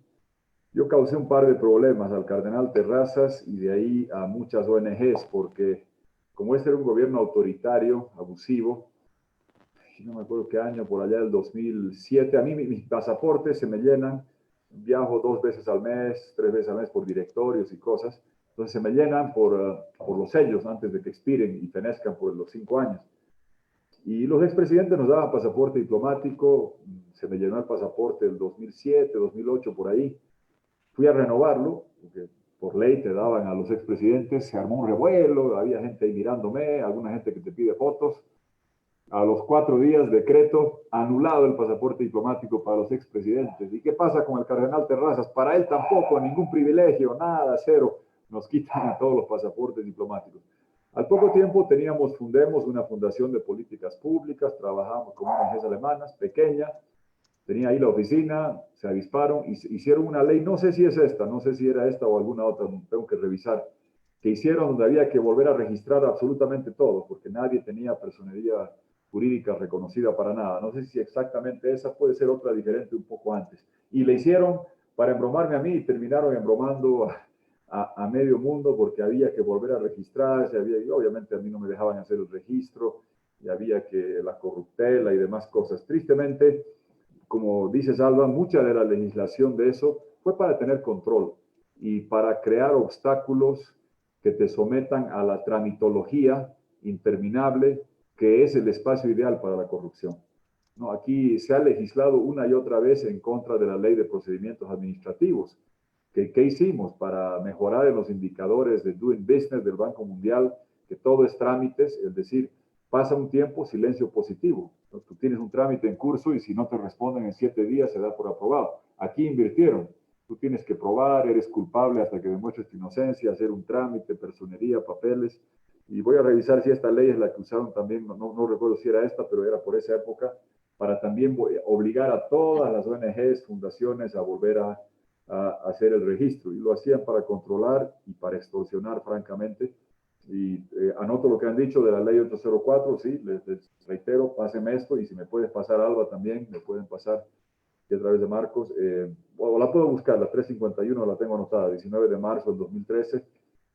Yo causé un par de problemas al cardenal Terrazas y de ahí a muchas ONGs, porque como este era un gobierno autoritario, abusivo, no me acuerdo qué año, por allá del 2007, a mí mis pasaportes se me llenan, viajo 2 veces al mes, 3 veces al mes por directorios y cosas, entonces se me llenan por los sellos antes de que expiren y fenezcan por los 5 años. Y los expresidentes nos daban pasaporte diplomático, se me llenó el pasaporte el 2007, 2008, por ahí. Fui a renovarlo, porque por ley te daban a los expresidentes, se armó un revuelo, había gente ahí mirándome, alguna gente que te pide fotos. A los 4 días, decreto, anulado el pasaporte diplomático para los expresidentes. ¿Y qué pasa con el cardenal Terrazas? Para él tampoco, ningún privilegio, nada, cero. Nos quitan a todos los pasaportes diplomáticos. Al poco tiempo fundemos una fundación de políticas públicas, trabajamos con ONGs alemanas, pequeña, tenía ahí la oficina, se avisparon, hicieron una ley, no sé si es esta, no sé si era esta o alguna otra, tengo que revisar, que hicieron donde había que volver a registrar absolutamente todo, porque nadie tenía personería jurídica reconocida para nada. No sé si exactamente esa, puede ser otra diferente un poco antes. Y le hicieron para embromarme a mí y terminaron embromando a medio mundo porque había que volver a registrarse, y obviamente a mí no me dejaban hacer el registro, y había que la corruptela y demás cosas. Tristemente, como dice Salva, mucha de la legislación de eso fue para tener control y para crear obstáculos que te sometan a la tramitología interminable, que es el espacio ideal para la corrupción. No, aquí se ha legislado una y otra vez en contra de la ley de procedimientos administrativos. ¿Qué hicimos para mejorar en los indicadores de Doing Business del Banco Mundial? Que todo es trámites, es decir, pasa un tiempo, silencio positivo. Entonces, tú tienes un trámite en curso y si no te responden en 7 días se da por aprobado. Aquí invirtieron. Tú tienes que probar, eres culpable hasta que demuestres tu inocencia, hacer un trámite, personería, papeles. Y voy a revisar si esta ley es la que usaron también, no recuerdo si era esta, pero era por esa época, para también obligar a todas las ONGs, fundaciones a volver a hacer el registro. Y lo hacían para controlar y para extorsionar, francamente. Y anoto lo que han dicho de la ley 804, sí, les reitero, pásenme esto, y si me puedes pasar Alba también, me pueden pasar a través de Marcos, o la puedo buscar, la 351 la tengo anotada, 19 de marzo del 2013,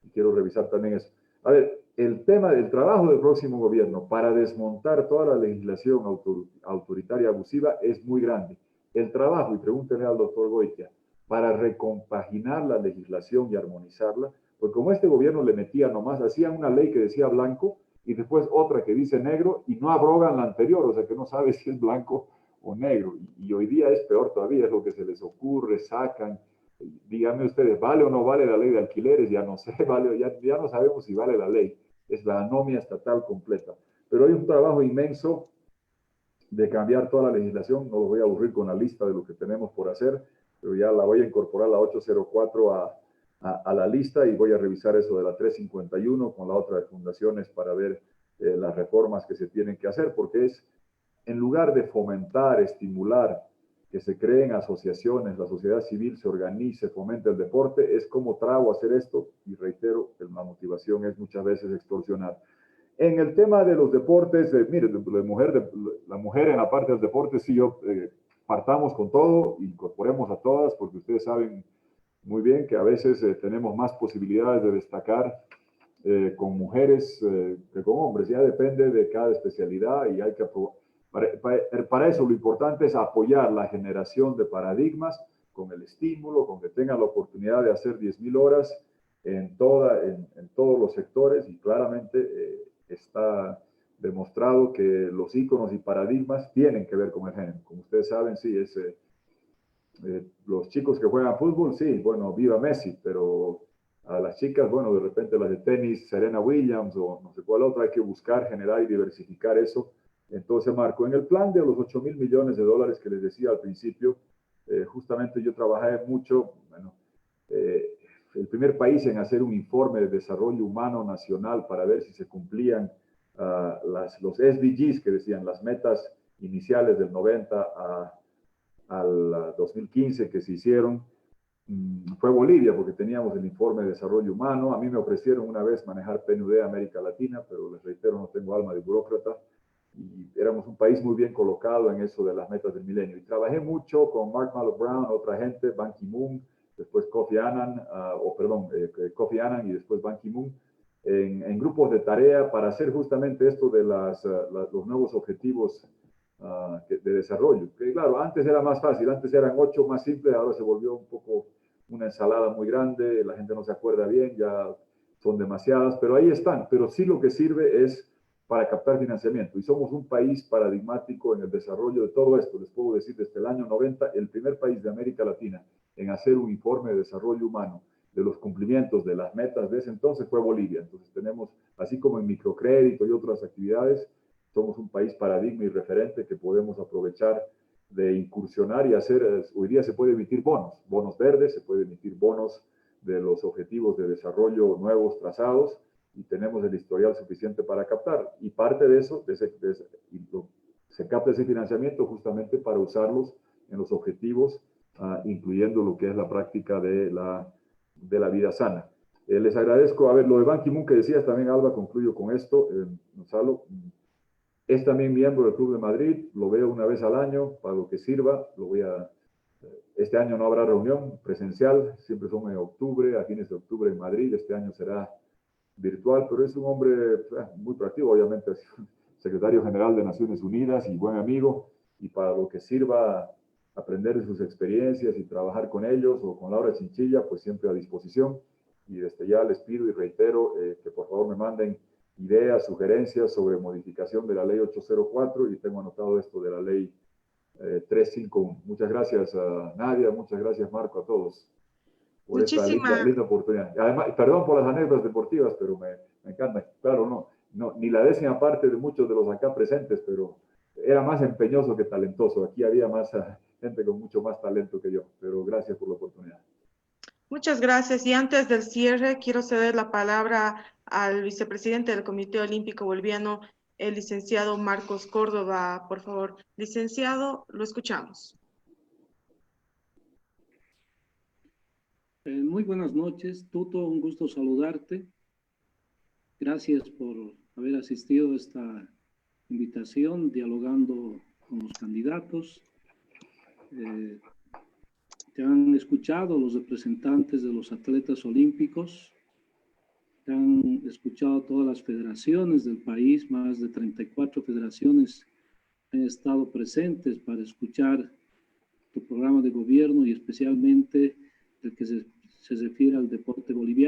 y quiero revisar también eso. A ver, el tema del trabajo del próximo gobierno para desmontar toda la legislación autoritaria abusiva es muy grande. El trabajo, y pregúntenle al doctor Goitia, para recompaginar la legislación y armonizarla, porque como este gobierno le metía nomás, hacían una ley que decía blanco y después otra que dice negro y no abrogan la anterior, o sea que no sabe si es blanco o negro. Y hoy día es peor todavía, es lo que se les ocurre, sacan. Díganme ustedes, ¿vale o no vale la ley de alquileres? Ya no sé, ya no sabemos si vale la ley. Es la anomia estatal completa. Pero hay un trabajo inmenso de cambiar toda la legislación. No los voy a aburrir con la lista de lo que tenemos por hacer, pero ya la voy a incorporar la 804 a la lista y voy a revisar eso de la 351 con la otra de fundaciones para ver las reformas que se tienen que hacer, porque es, en lugar de fomentar, estimular, que se creen asociaciones, la sociedad civil se organice, fomente el deporte, es como trago hacer esto, y reitero, la motivación es muchas veces extorsionar. En el tema de los deportes, mire, la mujer en la parte del deporte, sí, partamos con todo, incorporemos a todas, porque ustedes saben muy bien que a veces tenemos más posibilidades de destacar con mujeres que con hombres. Ya depende de cada especialidad y hay que para eso lo importante es apoyar la generación de paradigmas con el estímulo, con que tengan la oportunidad de hacer 10.000 horas en todos los sectores, y claramente está demostrado que los íconos y paradigmas tienen que ver con el género. Como ustedes saben, sí, los chicos que juegan fútbol, sí, bueno, viva Messi, pero a las chicas, bueno, de repente las de tenis, Serena Williams o no sé cuál otra, hay que buscar, generar y diversificar eso. Entonces, Marco, en el plan de los 8.000 millones de dólares que les decía al principio, justamente yo trabajé mucho, bueno, el primer país en hacer un informe de desarrollo humano nacional para ver si se cumplían los SDGs, que decían las metas iniciales del 90 al 2015 que se hicieron, fue Bolivia, porque teníamos el informe de desarrollo humano. A mí me ofrecieron una vez manejar PNUD América Latina, pero les reitero, no tengo alma de burócrata, y éramos un país muy bien colocado en eso de las metas del milenio. Y trabajé mucho con Mark Mallow-Brown, otra gente, Ban Ki-moon, después Kofi Annan, Kofi Annan y después Ban Ki-moon, en grupos de tarea para hacer justamente esto de los nuevos objetivos de desarrollo. Que claro, antes era más fácil, antes eran 8 más simples, ahora se volvió un poco una ensalada muy grande, la gente no se acuerda bien, ya son demasiadas, pero ahí están. Pero sí lo que sirve es para captar financiamiento, y somos un país paradigmático en el desarrollo de todo esto. Les puedo decir, desde el año 90, el primer país de América Latina en hacer un informe de desarrollo humano de los cumplimientos de las metas de ese entonces fue Bolivia. Entonces tenemos, así como en microcrédito y otras actividades, somos un país paradigma y referente que podemos aprovechar de incursionar y hacer. Hoy día se puede emitir bonos verdes, se puede emitir bonos de los objetivos de desarrollo nuevos trazados, y tenemos el historial suficiente para captar. Y parte de eso, se capta ese financiamiento justamente para usarlos en los objetivos, incluyendo lo que es la práctica de la vida sana. Les agradezco, a ver, lo de Ban Ki-moon que decías también, Alba, concluyo con esto, Gonzalo, es también miembro del Club de Madrid, lo veo una vez al año, para lo que sirva, este año no habrá reunión presencial, siempre son en octubre, a fines de octubre en Madrid, este año será virtual, pero es un hombre muy proactivo, obviamente es secretario general de Naciones Unidas y buen amigo, y para lo que sirva aprender de sus experiencias y trabajar con ellos o con Laura Chinchilla, pues siempre a disposición. Y desde ya les pido y reitero que por favor me manden ideas, sugerencias sobre modificación de la ley 804 y tengo anotado esto de la ley 351. Muchas gracias a Nadia, muchas gracias Marco, a todos por esta linda oportunidad. Además, perdón por las anécdotas deportivas, pero me encantan. Claro, no, ni la décima parte de muchos de los acá presentes, pero era más empeñoso que talentoso. Aquí había más gente con mucho más talento que yo, pero gracias por la oportunidad. Muchas gracias. Y antes del cierre, quiero ceder la palabra al vicepresidente del Comité Olímpico Boliviano, el licenciado Marcos Córdoba. Por favor, licenciado, lo escuchamos. Muy buenas noches, Tuto, un gusto saludarte. Gracias por haber asistido a esta invitación, dialogando con los candidatos. Te han escuchado los representantes de los atletas olímpicos, te han escuchado todas las federaciones del país, más de 34 federaciones han estado presentes para escuchar tu programa de gobierno y especialmente el que se refiere al deporte boliviano.